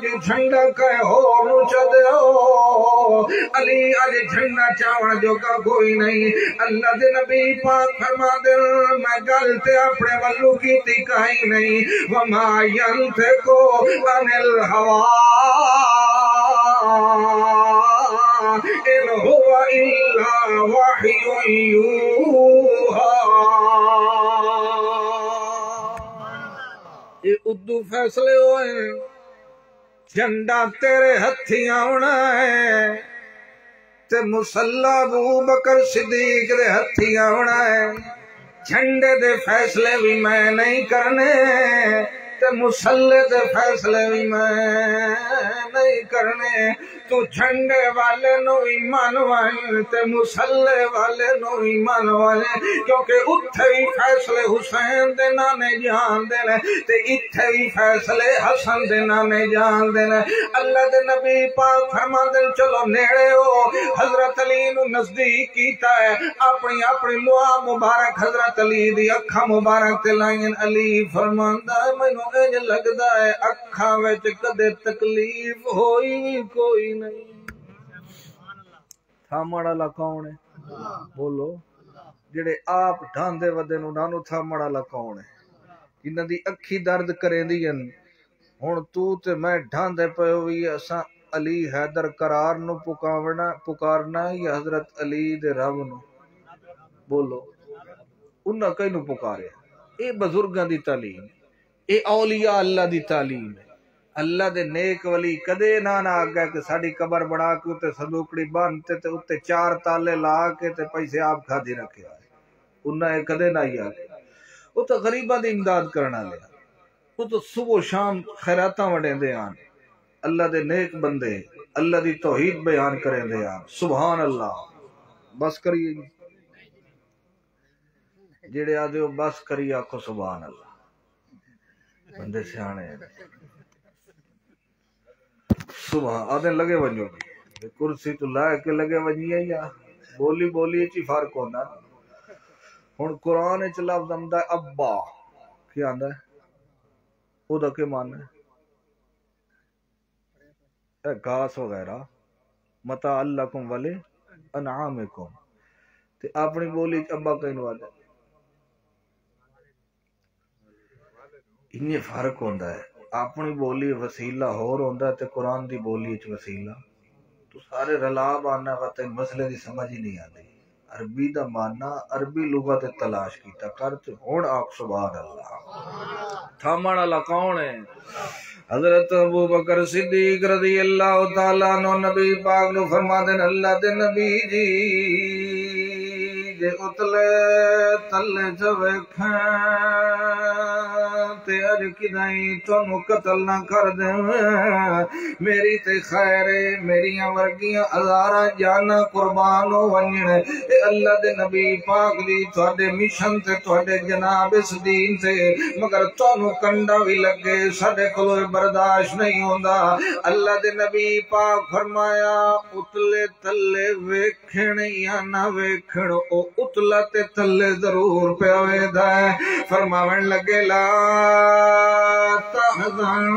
جو جھنڈا کہے ہو نو چدو علی اج جھنڈا چاون جو کا کوئی نہیں اللہ دے نبی پاک فرما دے میں گل تے اپنے ولو کیتی کہیں نہیں وما ينطق عن الهوى ان هو الا وحي يوحى یہ اردو فیصلے ہوئے جھنڈا تیرے ہتھی آنا ہے تے مسلح ابو بکر صدیق دے ہتھی آنا ہے جھنڈے دے فیصلے بھی میں نہیں کرنے تے مسلح دے فیصلے بھی میں نہیں کرنے تو جھنڈے والے نو ایمان والے تے مسلح والے نو ایمان والے کیونکہ اتھے ہی فیصلے حسین دے نانے جان دینے تے اتھے ہی فیصلے حسن دے نانے جان دینے اللہ دے نبی پاک فرما دے چلو نیڑے ہو حضرت علی نو نزدیک کیتا ہے اپنی اپنی لوا مبارک حضرت علی دی اکھا مبارک تے لائن علی فرماندا ہے مینوں انج لگدا ہے اکھاں وچ کدے تکلیف ہوئی کوئی نہیں تھامڑ والا کون ہے بولو جڑے آپ ڈھاندے ودے نو نانو تھامڑ والا کون ہے انہاں دی اکھی درد کریندی ہیں ہن تو تے میں ڈھاندے پئے ہوئی اساں علی حیدر قرار نو پکارنا یا حضرت علی دے رب نو بولو انہاں کئی نو پکارے اے بزرگاں دی تعلیم اے اولیاء اللہ دی تعلیم ہے اللہ دے نیک ولی کدے نہ آگا کہ ساڑی قبر بڑا کے تے صندوقڑی بانتے تے اتے 4 تالے لا کے تے پیسے آپ کھا دی رکھے آئے انہاں اے کدے نہ ہی آگے وہ تو غریبہ دی امداد کرنا لیا وہ تو صبح و شام خیراتاں وڑیں دے آن اللہ دے نیک بندے اللہ دی توحید بیان کریں دے آن سبحان اللہ بس کریے جڑے آدھے ہو بس کریے آکھو سبحان اللہ بندے سیانے صبح آدھے لگے ونجو گی کرسی تو لائے کے لگے ونجی ہے یا بولی چی فرق ہونا ہن قرآن چ لفظ آندا ہے ابا کیا آندا ہے او دا کے معنی ہے گھاس وغیرہ متاع لکم ولی انعامکم تے اپنی بولی چ ابا کہیں آندا ہے انہیں فرق ہوندہ ہے اپنی بولی وسیلہ ہور ہوندہ ہے تے قرآن دی بولی اچ وسیلہ تو سارے رلاب آنا وقت مسئلے دی سمجھ ہی نہیں آتی عربی دا معنی عربی لغت تلاش کیتا کرتے ہون آق سبحان اللہ تھامن اللہ کون ہے حضرت ابو بکر صدیق رضی اللہ تعالیٰ عنہ نبی پاک نو فرما دین اللہ دے نبی جی جے اتلے تلے جوے کھان تے اج کدائیں تنو قتل نہ کر دیں میری تے خیر میریاں ورگیاں ہزاراں جانا قربان ہو ونجن اے اللہ دے نبی پاک دی تواڈے مشن تے تواڈے جناب اس دین تے مگر تانوں کنڈا وی لگے ساڈے کولوں برداشت نہیں ہوندا اللہ دے نبی پاک فرمایا اتلے تلے ویکھن یا نہ ویکھن او اتلا تے تلے ضرور پیا ویندا ہے فرماون لگے لا تحزن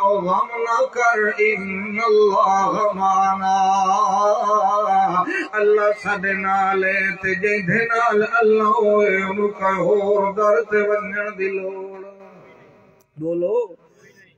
او غم نہ کر ان اللہ معنا اللہ ساڈے نال تے جیندے نال اللہ ہوئے انہوں کا ہور در تے ونجن دی لوڑ بولو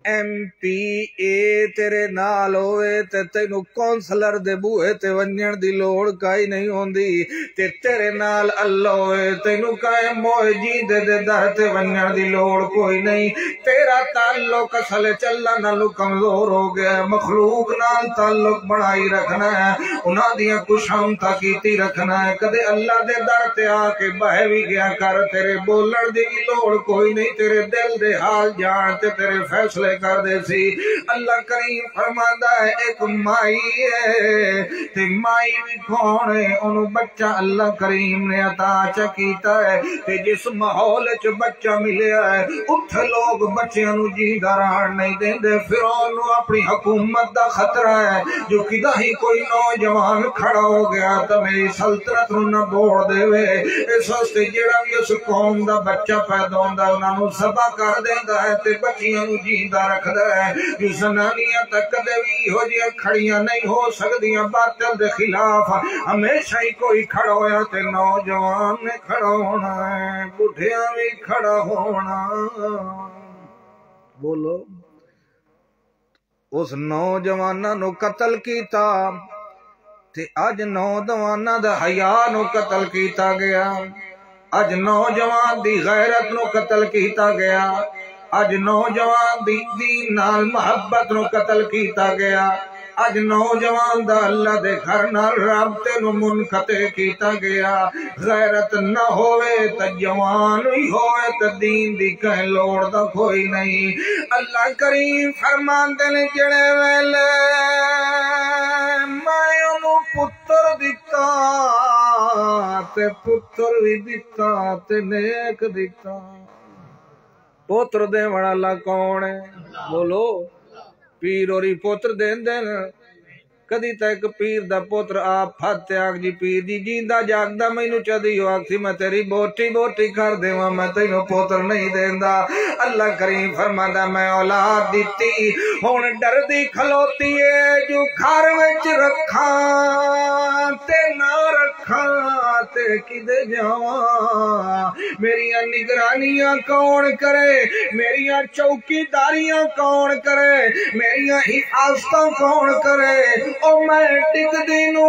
MPA تیرے نال ہوئے تے تینو کونسلر دے بوئے تے ونجن دی لوڑ کائی نہیں ہوندی تے تیرے نال اللہ ہوئے تینو کائے موجی دے در تے ونجن دی لوڑ کوئی نہیں تیرا تعلق اصل چلنا نالو کمزور ہو گیا مخلوق نال تعلق بڑھائی رکھنا ہے انہاں دیاں کشامتا کیتی رکھنا ہے کدے اللہ دے در تے آکے بہے بھی گیا کر تیرے بولن دی لوڑ کوئی نہیں تیرے دل دے حال جان تے تیرے فیصلے کر دے سی اللہ کریم فرماندا ہے ایک مائی ہے تے مائی بھی کون ہے انہوں بچہ اللہ کریم نے عطا چکیتا ہے تے جس ماحول چ بچہ ملیا ہے اتھے لوگ بچیاں نو جیندہ رہن نہیں دیں دے فرعون نو اپنی حکومت دا خطرہ ہے جو کدہ ہی کوئی نوجوان کھڑا ہو گیا تو میری سلطنت نو نہ بوڑ دے وے اس واسطے جڑا بھی اس قوم دا بچہ پیدا ہوندا انہاں نو ذبح کر دیندا ہے تے بچیاں نو جیندہ رکھدا ہے جو زنانیاں تک کدے وی ہو جیاں کھڑیاں نہیں ہو سکدیاں باطل دے خلاف ہمیشہ ہی کوئی کھڑا ہویا تے نوجوان نے کھڑا ہونا ہے بڈھیاں بھی کھڑا ہونا بولو اس نوجواناں نو قتل کیتا تے اج نوجواناں دا حیا نو قتل کیتا گیا اج نوجوان دی غیرت نو قتل کیتا گیا اج نوجوان دی دین نال محبت نو قتل کیتا گیا اج نوجوان دا اللہ دے گھر نال رابطے نو منقطع کیتا گیا غیرت نہ ہوئے تا جوان ہی ہوئے تا دین دی کہیں لوڑ دا کوئی نہیں اللہ کریم فرماندے نے جڑے ویلے میں انہوں پتر دیتا تے پتر بھی دیتا تے نیک دیتا پوتر دے وڑا اللہ کون ہے بولو پیر اوری پوتر دین دین کدی تک پیر دا پوتر آپ پھتے آگ جی پیر جی جیندہ جاگدہ میں نو چدی ہو آگ سی میں تیری بوٹی بوٹی کر دے وہاں میں تینو پوتر نہیں دیندہ اللہ کریم فرماندہ میں اولاد دیتی ہون ڈر دی کھلوتی ہے جو گھر وچ رکھاں تے نہ رکھاں تے کدے جاواں میریاں نگرانیاں کون کرے میریاں چوکی داریاں کون کرے میریاں حفاظتاں کون کرے او میں ٹک دینو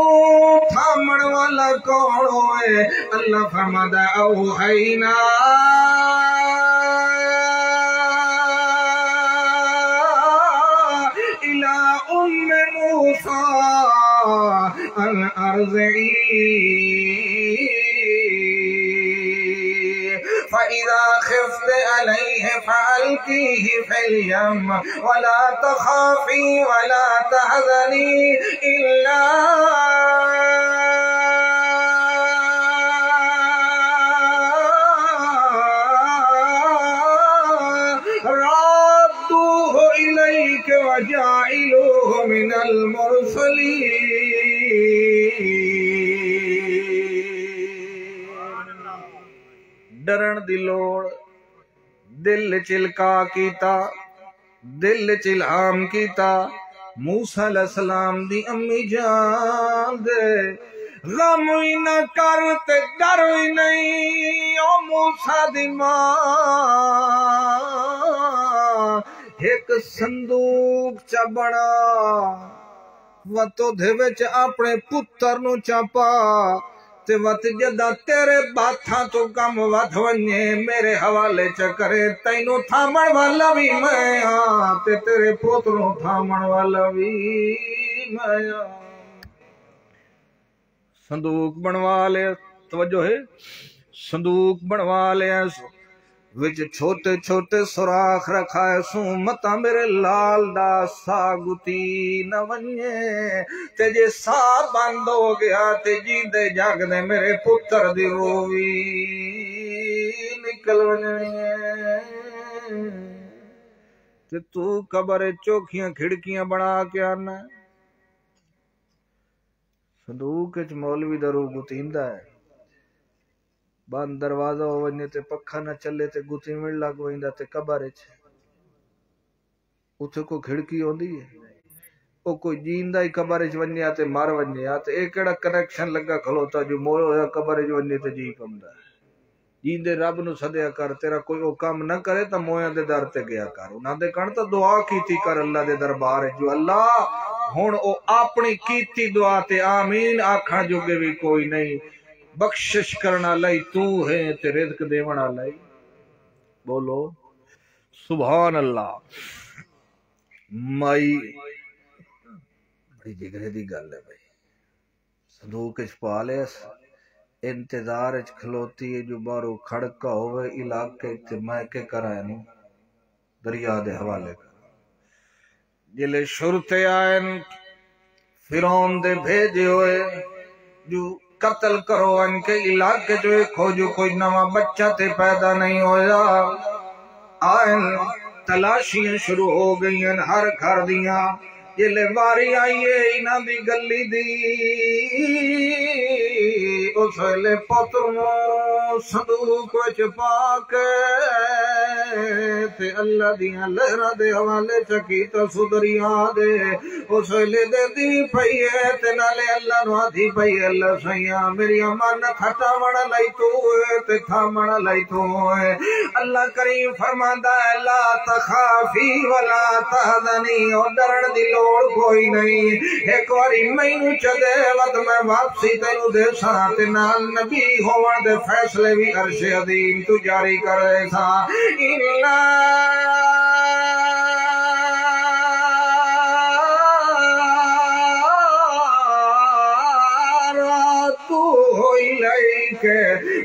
تھامن والا کون ہوئے اللہ فرمادا اوحینا الى ام موسیٰ ان ارضعی فَإِذَا خِفْتِ عَلَيْهِ فَأَلْقِيهِ فِي الْيَمِّ وَلَا تَخَافِي وَلَا تَحْزَنِي إِلَّا رَادُّوهُ إِلَيْكَ وَجَاعِلُوهُ مِنَ الْمُرْسَلِينَ ڈرن دی لوڑ دل چلکا کیتا دل چلہام کیتا موسیٰ علیہ السلام دی امی جان دے غم ہی نہ کر تے ڈر ہی نہیں او موسیٰ دی ماں ایک صندوق چا بنا وتو دے وچ اپنے پتر نو چاپا تے وقت جدہ تیرے باتھاں تو کم ود ونجے میرے حوالے چکرے تینو تھامن والا بھی میں ہاں تے تیرے پوتروں تھامن والا بھی میں ہاں صندوق بنوا لے توجہ ہے صندوق بنوا لے وچ چھوٹے چھوٹے سوراخ رکھا ہے سو متا میرے لال دا سا گتی نہ ونجے تے جے سا بند ہو گیا تے جیندے جاگ دے میرے پتر دی روی نکل ونجے تے تو قبر چوکھیاں کھڑکیاں بنا کے آنا صندوق وچ مولوی دا روح گتیندا ہے بند دروازہ ہو ونجے تے پکھا نہ چلے تے گتی مل لگ ویندا تے قبر وچ اتھے کو کھڑکی ہوندی ہے او کوئی جیندا ہی قبر وچ ونجیا تے مر ونجیا تے اے کیڑا کنیکشن لگا کھلوتا جو مویا ہوا قبر وچ ونجے تے جی پوندا ہے جیندے رب نو سدیا کر، تیرا کوئی او کام نہ کرے تا مویاں دے در تے گیا کر، انہاں دے کن تا دعا کیتی کر اللہ دے دربار جو اللہ ہن او اپنی کیتی دعا تے آمین آکھن جوگے بھی کوئی نہیں، بخشش کرنا لئی تو ہے تے رزق دیونا لئی، بولو سبحان اللہ۔ مائی بڑی جگرے دی گل ہے بھائی، صندوق اچ پا لیا انتظار اچ کھلوتی ہے جو بارو کھڑکا ہوئے علاقے تے میں کے کرائے نو دریا دے حوالے کر، جلے شرطے آئین فرعون دے بھیجے ہوئے جو قتل کرو ان کے علاقے جو کھوجو کوئی نواں بچہ تے پیدا نہیں ہویا، آئین تلاشیاں شروع ہو گئی ہیں ہر گھر دیاں، جلے باری آئیے انہاں دی گلی دی اس ویلے پتروں صندوق وچ پا کے تے اللہ دیاں لہراں دے حوالے چکیتا سدریا دے اس ویلے دے دی پئی ہے تے نالے اللہ نو آدھی پئی اللہ سیاں میری امان کھٹا مڑا لئی تو ہے تے تھا مڑا لئی تو ہے، اللہ کریم فرماندا ہے لا تخافی ولا تحزنی، اور ڈرن دی لوڑ کوئی نہیں، ایک واری مینوں چدے ود میں واپسی تینوں دے ساں تے نال نبی ہون دے فیصلے بھی عرش عظیم تو جاری کرے سا،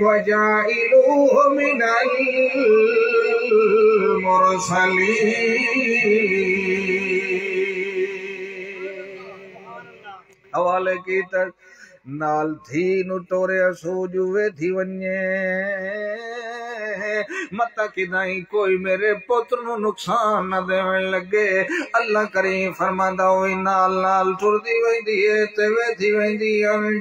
وَجَائِلُوهُ مِنَ الْمُرْسَلِينَ۔ حوالے کی تک نال تھی نو ٹوریا سوجو وے تھی ونجے متا کدائیں کوئی میرے پتر نو نقصان نہ دے لگے، اللہ کریم فرماندا ہوئی نال نال ٹردی ویندی ہے تے ویندی ویندی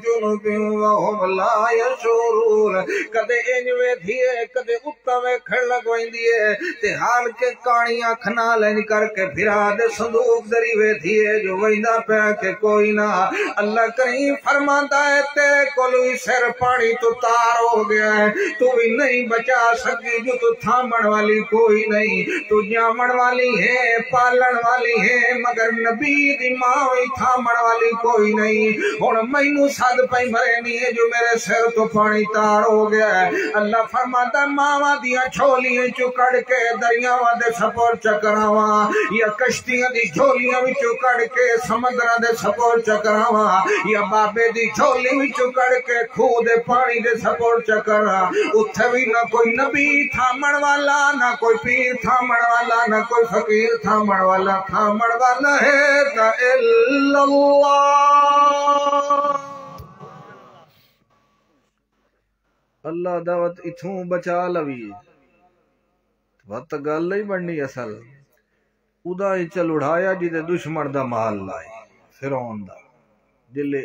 جنوبیوں وہم لا یشعرون، کدے انج ویندی ہے کدے اتا ویکھن لگ ویندی ہے تے حال کے کانی اکھ نال انج کر کے پھرا دے صندوق دری ویندی ہے جو ویندا پیا کہ کوئی نہ، اللہ کریم فرماندا ہے تیرے کولوی سر پانی تو تار ہو گیا ہے، تو بھی نہیں بچا سکی جو تو تھامن والی کوئی نہیں، تو جامن والی ہے پالن والی ہے مگر نبی دی ماں وی تھامن والی کوئی نہیں، ہن مینوں صد پئی مرنی ہے جو میرے سر تو پانی تار ہو گیا ہے، اللہ فرماتا ماواں دیاں جھولیاں چوں کڑ کے دریاواں دے سپور چکراواں یا کشتیاں دی جھولیاں وچوں کڑ کے سمندراں دے سپور چکراواں یا بابے دی جھولی وچوں کڑ کے کھوہ دے پانی دے سپور چکراں، اتھے بھی نہ کوئی نبی تھامن والا نہ کوئی پیر تھامن والا نہ کوئی فقیر تھامن والا، تھامن والا ہے تا الا اللہ۔ اللہ دعوت اتھوں بچا لوی وقت گل نہیں بننی اصل ادا ہی چل اڑایا جدے دشمن دا مال لائے فرعون دا، جلے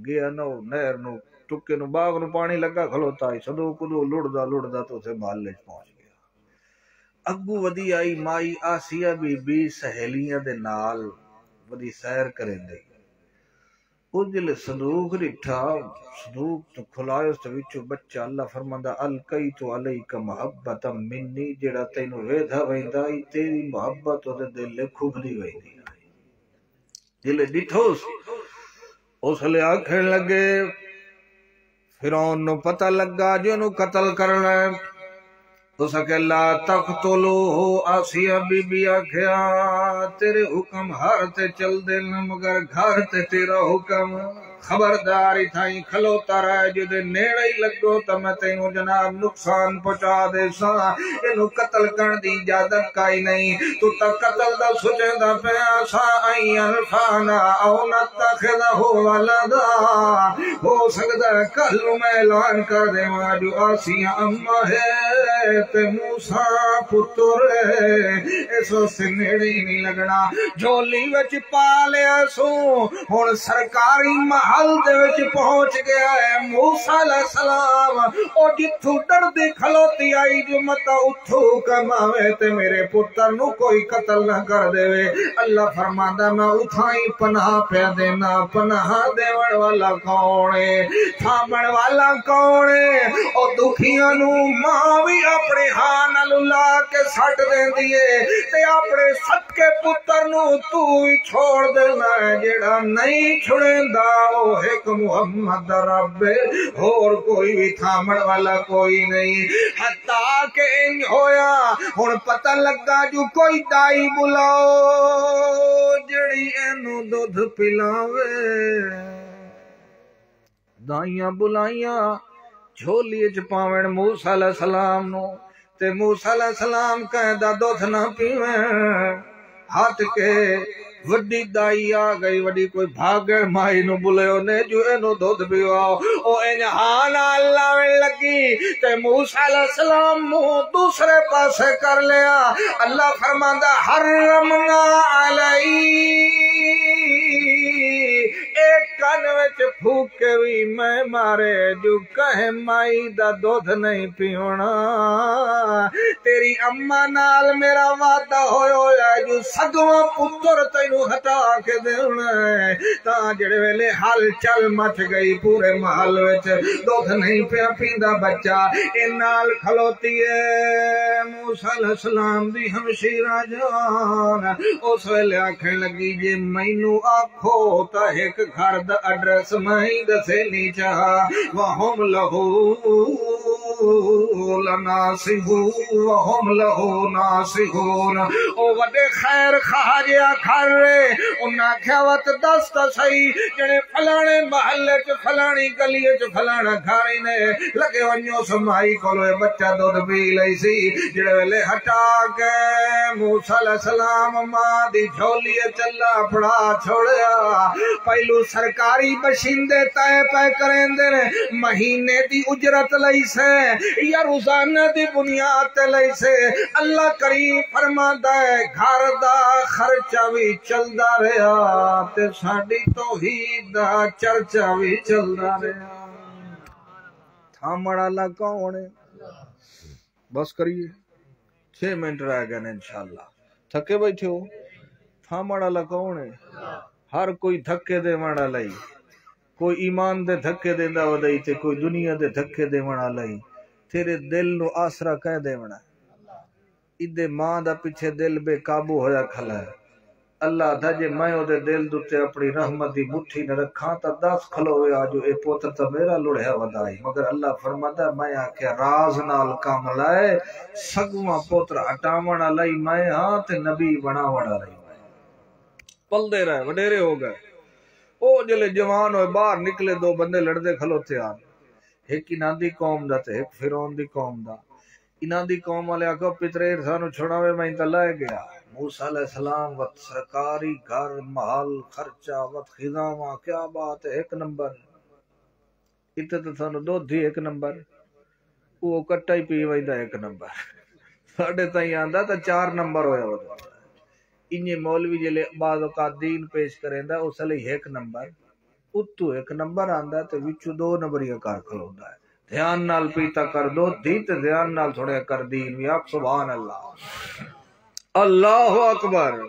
گیا نو نہر نو ٹکے نو باغ نو پانی لگا کھلوتا ہے صندوق نو لڑدا تو اسے مال لے پہنچ گیا، اگو ودی آئی مائی آسیہ بی بی سہیلیاں دے نال ودی سیر کریں دے، او جلے صندوق رٹھا صندوق تو کھلائے اس وچوں بچہ، اللہ فرماندا القیت علیک محبت منی، جڑا تینوں ویدھا ویندا تیری محبت او دے دل کھبلی ویندی، جلے ڈٹھوس اس لئے آکھن لگے فرعون نو پتہ لگا جو نو قتل کرنا ہے، اس کہ لا تقتلوہ، آسیہ بی بی آکھیا تیرے حکم ہر تے چل دل مگر گھر تے تیرا حکم، خبرداری تھائیں کھلوتا رہے جدے نیڑے ہی لگو تو میں تینوں جناب نقصان پہنچا دے سا، انہوں قتل کرن دی اجازت کائی نہیں، تو تا قتل دا سجن دا پیاسا این الفانا او نتخذہ ولدا، ہو سکتا ہے کل میں اعلان کر دے ماں جو آسیہ اممہ ہے تے موسیٰ پتر ہے، اس وقت نیڑے ہی نہیں لگنا، جھولی وچ پالیا سو ہن سرکاری ماں حل دے وچ پہنچ گیا ہے موسیٰ علیہ السلام او جتھوں ڈردی کھلوتی آئی جو متا اتھو کماوے تے میرے پتر نو کوئی قتل نہ کر دے وے اللہ فرماندا میں اتھائی پناہ پہ دینا پناہ دیوڑ والا کونے تھامن والا کونے او دکھیاں نو ماں بھی اپنے ہاں نال لا کے سٹ دین دیئے تے اپنے سٹ کے پتر نو تو ہی چھوڑ دینا ہے جیڑا نہیں چھڑیں دا او ایک محمد رب اور کوئی بھی تھامن والا کوئی نہیں حتیٰ کہ انج ہویا ہن پتہ لگا جو کوئی دائی بلاؤ جڑی اینو دودھ پلاوے دائیاں بلائیاں جھولی اچ پاویں موسیٰ علیہ السلام نو تے موسیٰ علیہ السلام کہندا دودھ نہ پیویں ہاتھ کے وڈی دائی آ گئی وڈی کوئی بھاگڑ مائی نو بلیو نے جو اینو دودھ پیواؤ او انہانا اللہ میں لگی تے موسیٰ علیہ السلام منہ دوسرے پاسے کر لیا اللہ فرماندا حرمنا علی ایک کان وچ پھوکے وی میں مارے جو کہے مائی دا دودھ نہیں پیونا تیری اماں نال میرا وعدہ ہویا ہے جو سگواں پتر تینو ہٹا کے دینا ہے تاں جڑے ویلے حل چل مچ گئی پورے محل وچ دودھ نہیں پیا پیندا بچہ اے نال کھلوتی ہے موسیٰ علیہ السلام دی ہمشیرہ جان اس ویلے آکھن لگی جے مینوں آکھو تا ایک گھر دا ایڈریس میں دسے نہیں چاہا وہم لہو لناسحون وہم لہو ناصحون او وڈے خیر خواجہ کھر رہے انہاں کھیوت دست صحیح جڑے فلانے محلے چ فلانی گلی چ فلانا گھر نے لگے ونجو سمائی کولو بچہ دودھ پی لئی سی جڑے ویلے ہٹا کے موسیٰ علیہ السلام ماں دی جھولی چلا پڑا چھوڑیا پہلو سرکاری بشندے طے پہ کریں دے مہینے دی اجرت لئی سے یا روزانہ دی بنیاد تے لئی سے اللہ کریم فرماندا ہے گھر دا خرچہ بھی چلدا رہیا تے ساڈی توحید دا چرچا بھی چلدا رہیا تھامن والا کون ہے بس کریے 6 منٹ رہ گئے انشاءاللہ تھکے بیٹھے ہو تھامن والا کون ہے ہر کوئی دھکے دے والا لئی کوئی ایمان دے دھکے دیندا ودائی تے کوئی دنیا دے دھکے دے والا لئی تیرے دل نو آسرا کہہ دے ونا ادے ماں دا پیچھے دل بے قابو ہویا کھلا ہے اللہ دا جے میں او دے دل دوتے اپنی رحمت دی مٹھی نہ رکھاں تا دس کھلویا جو اے پوتر تا میرا لڑیا ودائی مگر اللہ فرماتا میں آکھیا راز نال کام لائے سگواں پوتر ہٹاونا لئی میں ہاں تے نبی بناونا لئی پلدے رہے وڈیرے ہو گئے او جلے جوان ہوئے باہر نکلے دو بندے لڑدے کھلوتے آن ایک انہاں دی قوم دا تے ایک فرعون دی قوم دا انہاں دی قوم والے آکھو پترے سانو چھڑاوے میں تے لے گیا موسیٰ علیہ السلام وقت سرکاری گھر محل خرچہ وقت خزاواں کیا بات ہے 1 نمبر اتنے تو سانو دو دی 1 نمبر وہ کٹا ہی پی ویندہ 1 نمبر ساڑھے تائیں آندہ تا 4 نمبر ہویا ہوتا انہیں مولوی جلے بعض اوقات دین پیش کریں دا اس لئے 1 نمبر اتو 1 نمبر آندہ تو وچو 2 نمبریہ کار کھلو دا ہے دھیان نال پیتا کر دو دیت دھیان نال تھوڑے کر دین ویاک سبحان اللہ اللہ اکبر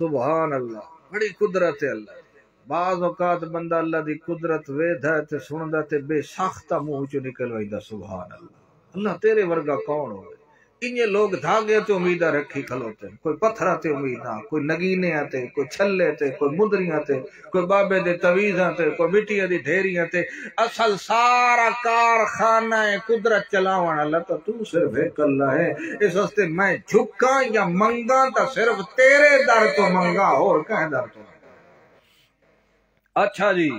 سبحان اللہ بڑی قدرت ہے اللہ بعض اوقات بندہ اللہ دی قدرت وید ہے تے سندا تے بے ساختہ منہ چوں نکل ویندا سبحان اللہ اللہ تیرے ورگا کون ہوئے انہیں لوگ دھاگے تے امیدہ رکھی کھلوتے ہیں کوئی پتھرہ تے امیدہ کوئی نگینے آتے کوئی چھلے تے کوئی مدریاں تے کوئی بابے دے تویزاں تے کوئی مٹیاں دی ڈھیریاں تے اصل سارا کارخانہ قدرت چلاوان اللہ تو صرف ایک اللہ ہے اس واسطے میں جھکاں یا منگاں تا صرف تیرے در تو منگا اور کہیں در تو اچھا جی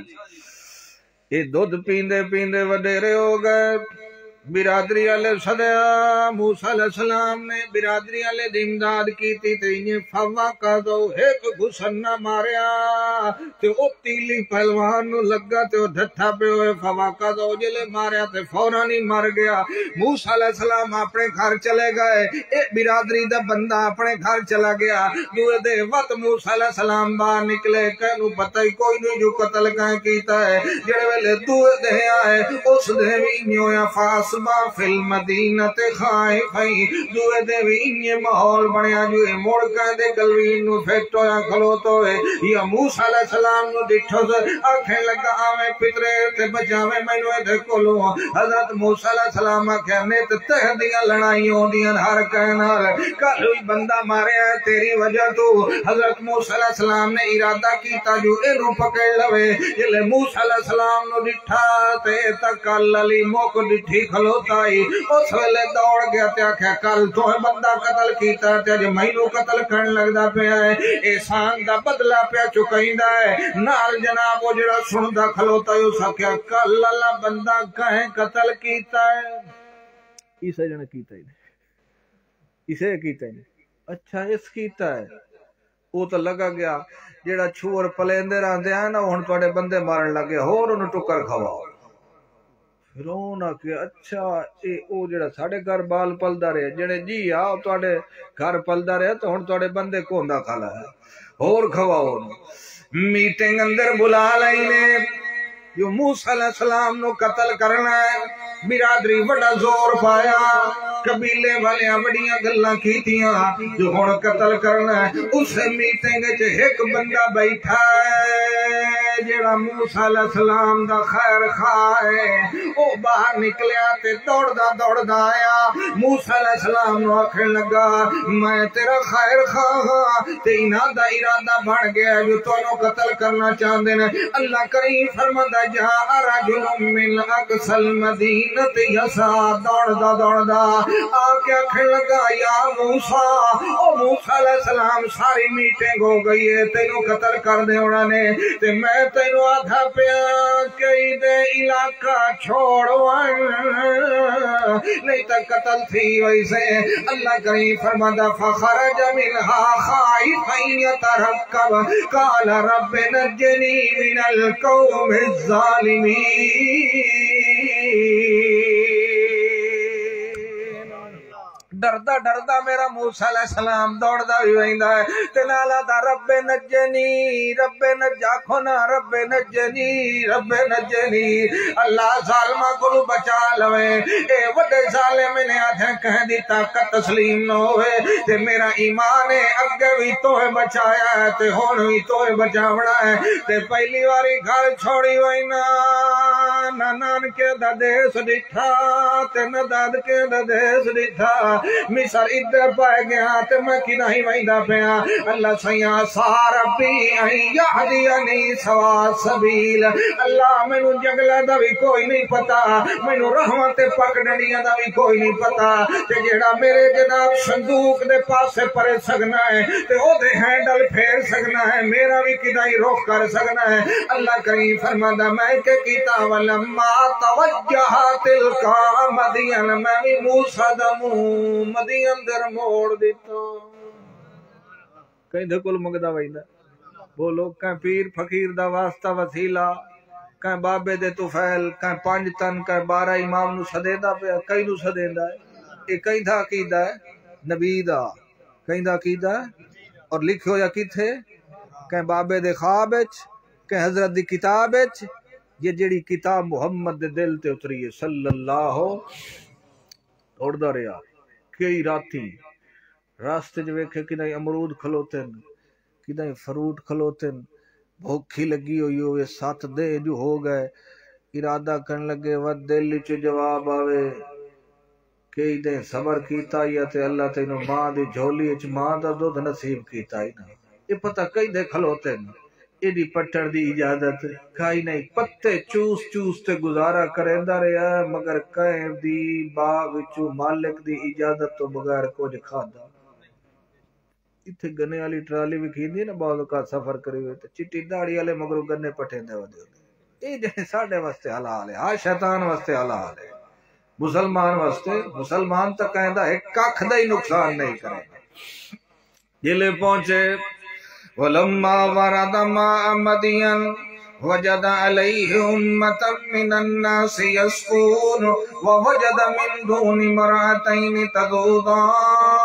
یہ دودھ پیندے پیندے وڈیرے ہو گئے برادری والے سدیا موسیٰ علیہ السلام نے برادری والے دی امداد کیتی تے انہیں فوا کا دو ایک گھسن نہ ماریا تے او تیلی پہلوان نو لگا تے او ڈٹھا پہ ہوئے فوا کا دو جلے ماریا تے فوراً ہی مر گیا موسیٰ علیہ السلام اپنے گھر چلے گئے ایک برادری دا بندہ اپنے گھر چلا گیا دوے دے وقت موسیٰ علیہ السلام باہر نکلے کہنو پتہ ہی کوئی نہیں جو قتل کہیں کیتا ہے جڑے ویلے دوے دے آئے اس دے بھی نیویا فاسبا فی المدینہ خائفین دوے دے بھی انہیں ماحول بنیا جو موڑ کہیں دے گلوین نو فیکٹو یا کھلوتو ہے یا موسیٰ علیہ السلام نو دٹھو سے آنکھیں لگا آویں پترے تے بچاویں میں نو ادھے کولوں حضرت موسیٰ علیہ السلام کہنے تے تہ دیاں لڑائیوں دیاں ہر کہنا کالوی بندہ مارے ہے تیری وجہ تو حضرت موسیٰ علیہ السلام نے ارادہ کیتا جو انہوں پکڑ لوے جلے موسیٰ علیہ السلام نو دٹھا تے تکال علی موک دٹھی کھلوتائی اس ویلے دوڑ گیا تے آکھا کل تو بندہ قتل کیتا تے جو مہینوں قتل کرن لگدا پیا ہے احسان دا بدلہ پیا چکائندا ہے نال جناب وہ جڑا سندا کھلوتا ہے اس آکھا کل اللہ بندہ کہیں قتل کیتا ہے اسے جنے کیتا ہی اسے کیتا ہی اچھا اس کیتا ہے وہ تو لگا گیا جیڑا چھوڑ پلیندے رہندے ہیں نا ہن تواڈے بندے مارن لگے ہور انہوں ٹکر کھواؤ پھر انہوں نے کہ اچھا او جیڑا ساڑے گھر بال پلدا رہے جڑے جی آؤ تواڈے گھر پلدا رہے تو ہن تواڈے بندے کوندا کھالا ہے ہور کھواؤ میٹنگ اندر بلا لینے جو موسیٰ علیہ السلام نو قتل کرنا ہے برادری بڑا زور پایا قبیلے والے بڑیاں گلاں کیتیاں جو ہن قتل کرنا ہے اس میٹنگ وچ ایک بندہ بیٹھا ہے جڑا موسیٰ علیہ السلام دا خیر خواہ ہے او باہر نکلیا تے دوڑدا آیا موسیٰ علیہ السلام نو آکھن لگا میں تیرا خیر خواہ تے انہاں دا ارادہ بن گیا جو تانوں قتل کرنا چاہندے نے اللہ کریم فرماندا جاء رجل من اقصى المدینہ یسعی دوڑدا آکے آکھن لگا یا موسیٰ او موسیٰ علیہ السلام ساری میٹنگ ہو گئی ہے تینوں قتل کر دے انہوں نے تے میں تینوں آدھا پیا کئی دے علاقہ چھوڑوان نہیں تا قتل تھی ویسے اللہ کریم فرمادا فخرج منها خائفا يترقب قال رب نجنی من القوم الظالمین ڈردا میرا موسیٰ علیہ السلام دوڑدا بھی ویندا ہے تے نالا دا رب نجنی رب نجاکھونا رب نجنی اللہ ظالمہ کو بچا لوے اے وڈے ظالم نے آدھے کہہ دی طاقت تسلیم نہ ہوئے تے میرا ایمان ہے اگے بھی توے بچایا ہے تے ہون بھی توے بچاونا ہے تے پہلی واری گھر چھوڑی وینا نہ نانکے دا دیس ڈٹھا تے نہ داد کے دا دیس ڈٹھا مصر ادھر پائے گیا تے میں کی نہیں ویندہ پیا اللہ سیاں ساربی این یہدینی سوا سبیل اللہ میں نو جنگلہ دا بھی کوئی نہیں پتا میں نو رحمت پک ڈنڈیاں دا بھی کوئی نہیں پتا تے جیڑا میرے جناب صندوق دے پاسے پرے سگنا ہے تے او دے ہینڈل پھیر سگنا ہے میرا بھی کدائی روک کر سگنا ہے اللہ کریم فرمادا میں کہ کیتا ولما توجہ تلکا مدین میں بھی موسیٰ دموں مدین در موڑ دیتا کہیں دھکل مگدہ ویندہ بولو کہیں پیر فقیر دا واسطہ وسیلہ کہیں بابے دے توفیل کہیں 5 تن کہیں 12 امام نو سدیدہ پہ کہیں نو سدیدہ ہے یہ کہیں دا عقیدہ ہے نبی دا کہیں دا عقیدہ ہے اور لکھو یا کی تھے کہیں بابے دے خواب کہیں حضرت دی کتاب یہ جڑی کتاب محمد دے دل تے اتری ہے صلی اللہ اڑدا رہا کئی راتی راستے جو ویکھے کدائی امرود کھلوتن کدائی فروٹ کھلوتن بھوکھی لگی ہوئی ہوئے 7 دے جو ہو گئے ارادہ کرن لگے ود دل چ جواب آوے کئی دے صبر کیتا یا تے اللہ تینوں ماں دی جھولی چ ماں دا دودھ نصیب کیتا ہی نا یہ پتہ کئی دے کھلوتن ایڈی پٹڑ دی اجازت کھائی نہیں پتے چوس تے گزارا کریندا رہیا مگر کہیں دی باغ وچوں مالک دی اجازت تو بغیر کچھ کھادا اتھے گنے والی ٹرالی بھی کھیندی نا بعض کا سفر کری ہوئے تے چٹی داڑھی والے مگرو گنے پٹھیندے ودے اے جے ساڈے واسطے حلال ہے ہاں شیطان واسطے حلال ہے مسلمان واسطے مسلمان تک کہندا ہے ککھ دا ہی نقصان نہیں کرے گا جلے پہنچے ولما ورد ماء مدین وجد علیہ امتا من الناس یسقون ووجد من دون مرأتین تذودان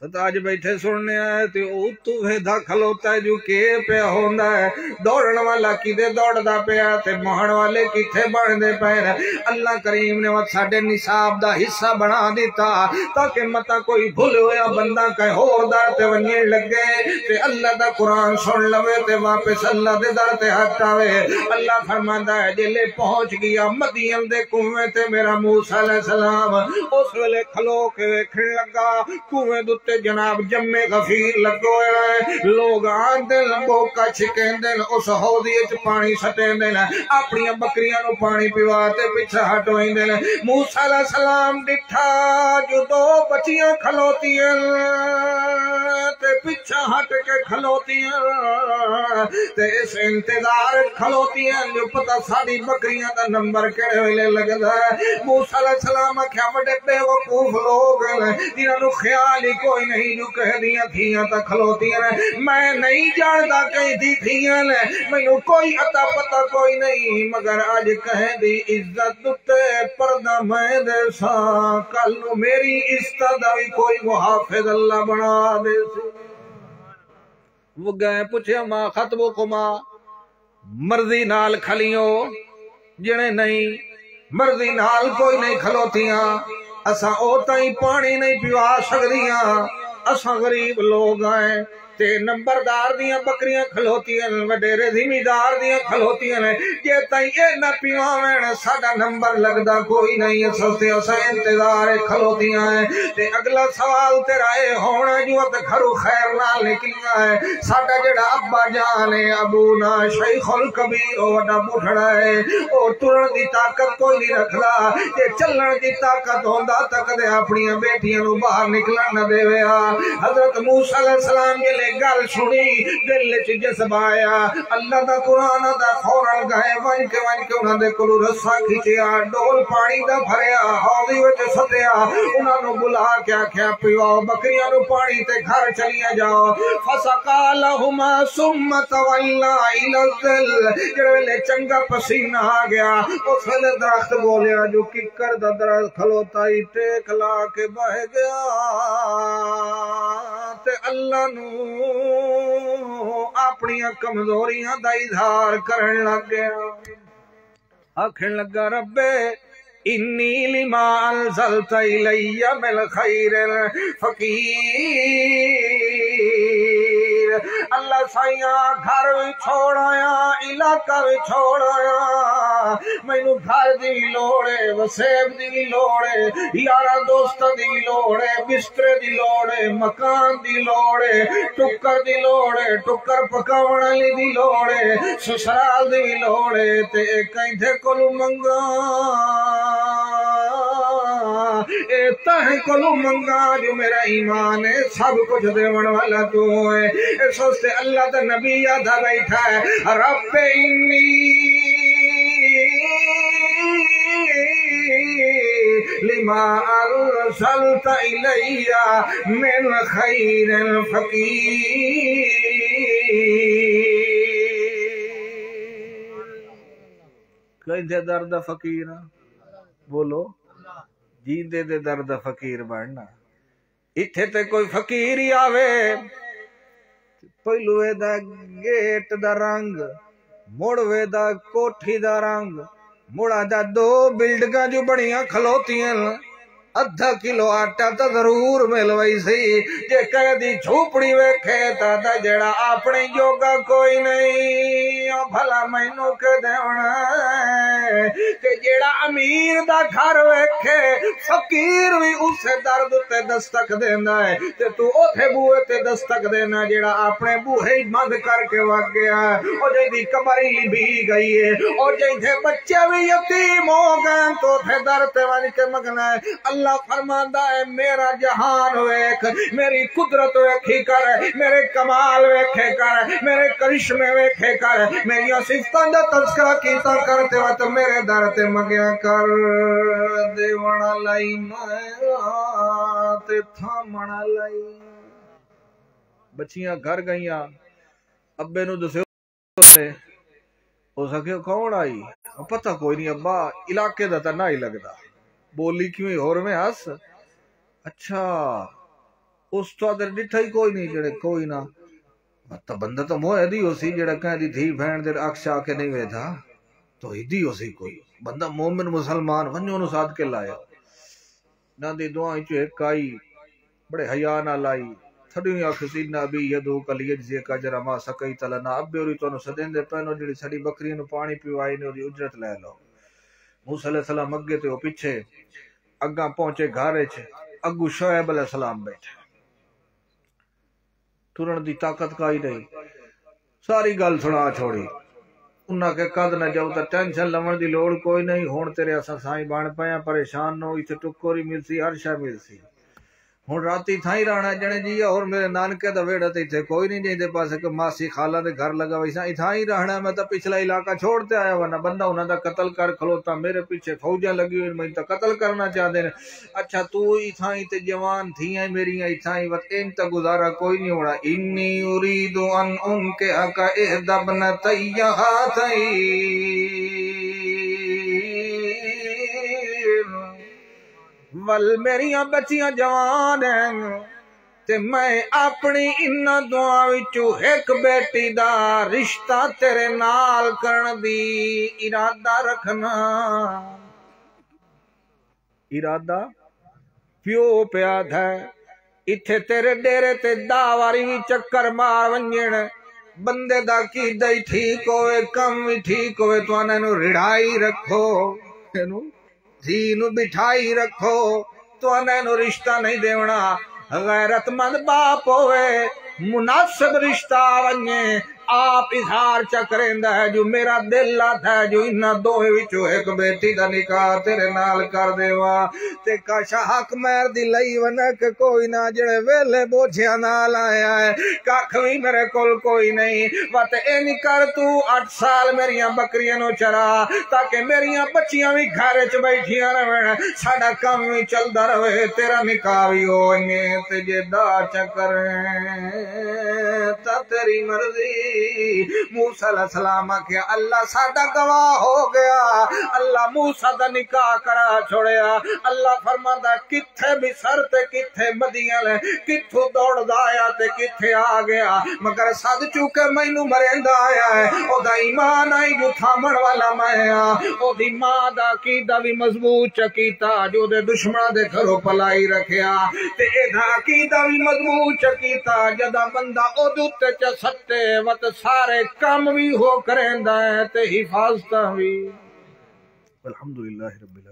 ستاج بیٹھے سننے آئے تے او تو ویدھا کھلوتا ہے جو کہ پہ ہوندہ ہے دوڑن والا کدے دوڑ دا پیا تے مہن والے کتھے بڑھ دے پیر اللہ کریم نے وہ ساڑھے نصاب دا حصہ بنا دیتا تاکہ متا کوئی بھول ہویا بندہ کہیں ہور دار تے ونجین لگے تے اللہ دا قرآن سن لوے تے واپس اللہ دے دار تے ہٹاوے اللہ فرماندہ ہے جلے پہنچ گیا مدین دے کنویں تے میرا موسیٰ علیہ السلام اس ویلے کھلو کے ویکھن لگا کنویں دوتے جناب جمع غفیر لگو ہے لوگ آن دل بوکا چھکیں دل اس حوضیت پانی سٹیں دل اپنی بکریاں نو پانی پیواتے پیچھا ہٹوئیں دل موسیٰ علیہ السلام ڈٹھا جو دو بچیاں کھلوتی ہیں تے پیچھا ہٹ کے کھلوتی ہیں تے اس انتظار کھلوتی ہیں جو پتہ ساڑی بکریاں دا نمبر کڑے ہوئے لگتا ہے موسیٰ علیہ السلام کیا بڑے بے وقوف لوگ ہیں جنہوں نے خیال ہی کوئی نہیں جو کہہ دیا تھیاں تا کھلوتی ہیں میں نہیں جانتا کہیں دی تھیاں میں نو کوئی عطا پتہ کوئی نہیں مگر آج کہیں دی عزت تے پردہ میں دے سا کل نو میری استدہ بھی کوئی محافظ اللہ بنا دے سی وہ گئے پوچھے ماں خطبو کو ماں مرضی نال کھلیوں جنے نہیں مرضی نال کوئی نہیں کھلوتیاں اساں اوتا ہی پانی نہیں پیوا سکدیاں اساں غریب لوگ ہیں تے نمبردار دیاں بکریاں کھلوتیاں وڈیرے ذمہ دیاں کھلوتیاں جے تائیں اے نہ پیواویں ساڈا نمبر لگدا کوئی نہیں سستے اساں انتظار کھلوتیاں ہیں تے اگلا سوال تیرا اے ہونا جو تے گھروں خیر نال نکلیاں ہے ساڈا جڑا ابا جان ہے ابونا شیخ الکبیر او وڈا بوڑھڑا ہے او ٹرن دی طاقت کوئی نہیں رکھدا تے چلن دی طاقت ہوندا تک دے اپنی بیٹیاں نو باہر نکلن نہ دیویا حضرت موسیٰ علیہ السلام کے گل سنی دل چ جذب آیا اللہ دا قرآن دا فوراً گئے ون کے انہاں دے کولوں رسا کھچیا ڈول پانی دا بھریا حوضی وچ سٹیا انہاں نو بلا کے آکھیا پیو بکریاں نو پانی تے گھر چلیا جاؤ فسقا لہما ثم تولا الی الظل جڑے ویلے چنگا پسینہ آ گیا اس ویلے درخت بولیا جو ککر دا درخت کھلوتا ہی ٹیک لا کے بہ گیا تے اللہ نو اپنی کمزوریاں دا اظہار کرن لگ گیا آکھن لگا ربے انی لما انزلت الی من خیر فقیر اللہ سائیاں گھر بھی چھوڑایا علاقہ بھی چھوڑایا مینو گھر دی لوڑے وسیب دی لوڑے یارا دوست دی لوڑے بسترے دی لوڑے مکان دی لوڑے ٹکر دی لوڑے ٹکر پکاون والی دی لوڑے سسرال دی لوڑے تے کہیں دے کولو منگا اے تاہیں کولو منگا جو میرا ایمان ہے سب کچھ دیون والا تو ہے اس واسطے اللہ دا نبی یاد بیٹھا ہے رب انی لما ارسلت الی من خیر فقیر کہیں دے درد فقیر بولو جیندے دے درد فقیر بننا اتھے تے کوئی فقیر ہی آوے پہلوے دا گیٹ دا رنگ موڑوے دا کوٹھی دا رنگ موڑا دا دو بلڈگاں جو بڑیاں کھلوتی ہیں ادھا کلو آٹا تا ضرور ملوئی سی جے کہہ دی جھوپڑی ویکھے تا دا جڑا اپنے جوگا کوئی نہیں بھلا مینوں کے دیونا تے جڑا امیر دا گھر ویکھے فقیر بھی اسے درد تے دستک دینا ہے تے تو اوتھے بوئے تے دستک دینا جڑا اپنے بوہے ہی بند کر کے وگ گیا ہے او جے دی کمری بھی گئی ہے او جے بچے بھی یتیم ہو گئے تو اوتھے در تے ون کے مگنا ہے اللہ فرماندا ہے میرا جہان ویکھ، میری قدرت ویکھی کر، میرے کمال ویکھے کر، میرے کرشمے ویکھے کر، میری صفتاں دا تذکرہ کیتا کرتے وقت میرے در تے منگیا کر، دیونا لائی میں تے تھامنا لائی۔ بچیاں گھر گئیاں، ابے نو دسے ہو سکے کون آئی، پتہ کوئی نہیں ابا، علاقے دا تا نہ ہی لگدا، بولی کیوں ہور میں ہس، اچھا اس تو ادھر ڈٹھا ہی کوئی نہیں جڑے کوئی نہ، تو بندہ تو موہ دی ہو سی جڑا کہیں دی دھی بہن دیر اکشا کے نہیں ویدھا، تو ہی دی ہو سی کوئی بندہ مومن مسلمان ونجو نو ساتھ کے لایا، نہ دی دعائیں چو ایک آئی بڑے حیاء نہ لائی، تھڑیوں یا خسید نبی یدو کلیج زی کا جرما سکئی تلنا، اب بیوری تو انو سدین دے پہنو جڑی سڑی بکری انو پانی پیوائی نے دی اجرت لے لو۔ موسیٰ علیہ السلام اگے تے وہ پیچھے، اگاں پہنچے گھارے چھے، اگو شعیب علیہ السلام بیٹھے، ٹرن دی طاقت کا ہی نہیں، ساری گل سنا چھوڑی، انہاں کے قد نہ جاؤ تا ٹینشن لمن دی لوڑ کوئی نہیں، ہون تیرے اسا سائیں بان پہیاں پریشان نو، اسے ٹکوری مل سی، ہر شاہ مل سی، ہون راتی تھائی رانا جنے جی اور میرے نانکے دا ویڑا تے تھے کوئی نہیں جائیں دے پاسے کہ ماسی خالہ دے گھر لگا ویسا تھائی رہنا، میں تا پچھلا علاقہ چھوڑتے آیا ورنہ بندہ انہاں دا قتل کر کھلوتا، میرے پیچھے فوجیں لگی ہوئی میں تا قتل کرنا چاہ دے، اچھا تو تھائی تے جوان تھیاں میری تھائی وقت ان تا گزارا کوئی نہیں ہونا، انی ارید ان کے اکا اہدبن تیہا تھائی ول میریاں بچیاں جوان ہیں تے میں اپنی ان دعا وچوں ایک بیٹی دا رشتہ تیرے نال کرن دی ارادہ رکھنا، ارادہ پیو پیاد ہے، اتھے تیرے ڈیرے تے داواری بھی چکر مار ونجن، بندے دا کی دائی ٹھیک ہوئے کم بھی ٹھیک ہوئے تو انہیں نو رڑائی رکھو، دینو بٹھائی رکھو تو انہیں نو رشتہ نہیں دیونا، غیرت مند باپ ہوئے مناسب رشتہ ونجے آپ اظہار چکریندا ہے جو میرا دل لاتا ہے جو انہاں دوہے وچوں ایک بیٹی دا نکاح تیرے نال کر دیوا، تے کاشا حق میر دی لئی ونک کوئی نہ جڑے ویلے بوجھیاں نال آیا ہے، کاکھ بھی میرے کول کوئی نہیں، وات اینی کر تو 8 سال میریاں بکریاں نو چرا تاکہ میریاں بچیاں بھی گھر چ بیٹھیاں رہن، ساڈا کم بھی چلدا رہے، تیرا نکاح بھی ہوئے تے جے دا چکریں تا تیری مرضی۔ موسیٰ علیہ السلام کیا اللہ ساڈا گواہ ہو گیا، اللہ موسیٰ دا نکاح کرا چھوڑیا، اللہ فرماتا کتھے بھی سر تے کتھے مدیاں لے، کتھو دوڑ دایا تے کتھے آ گیا، مگر صد چکے مینو مریندا آیا ہے، او دا ایمان آئی جو تھامن والا میں او دی ماں دا عقیدہ بھی مضبوط چکیتا جو دے دشمنہ دے گھروں پلائی رکھیا، تے اے دا عقیدہ بھی مضبوط چکیتا جدا بندہ او دوتے چا ستے وقت سارے کام بھی ہو کریں دائیں تے حفاظتہ بھی۔ الحمدللہ رب العالمین۔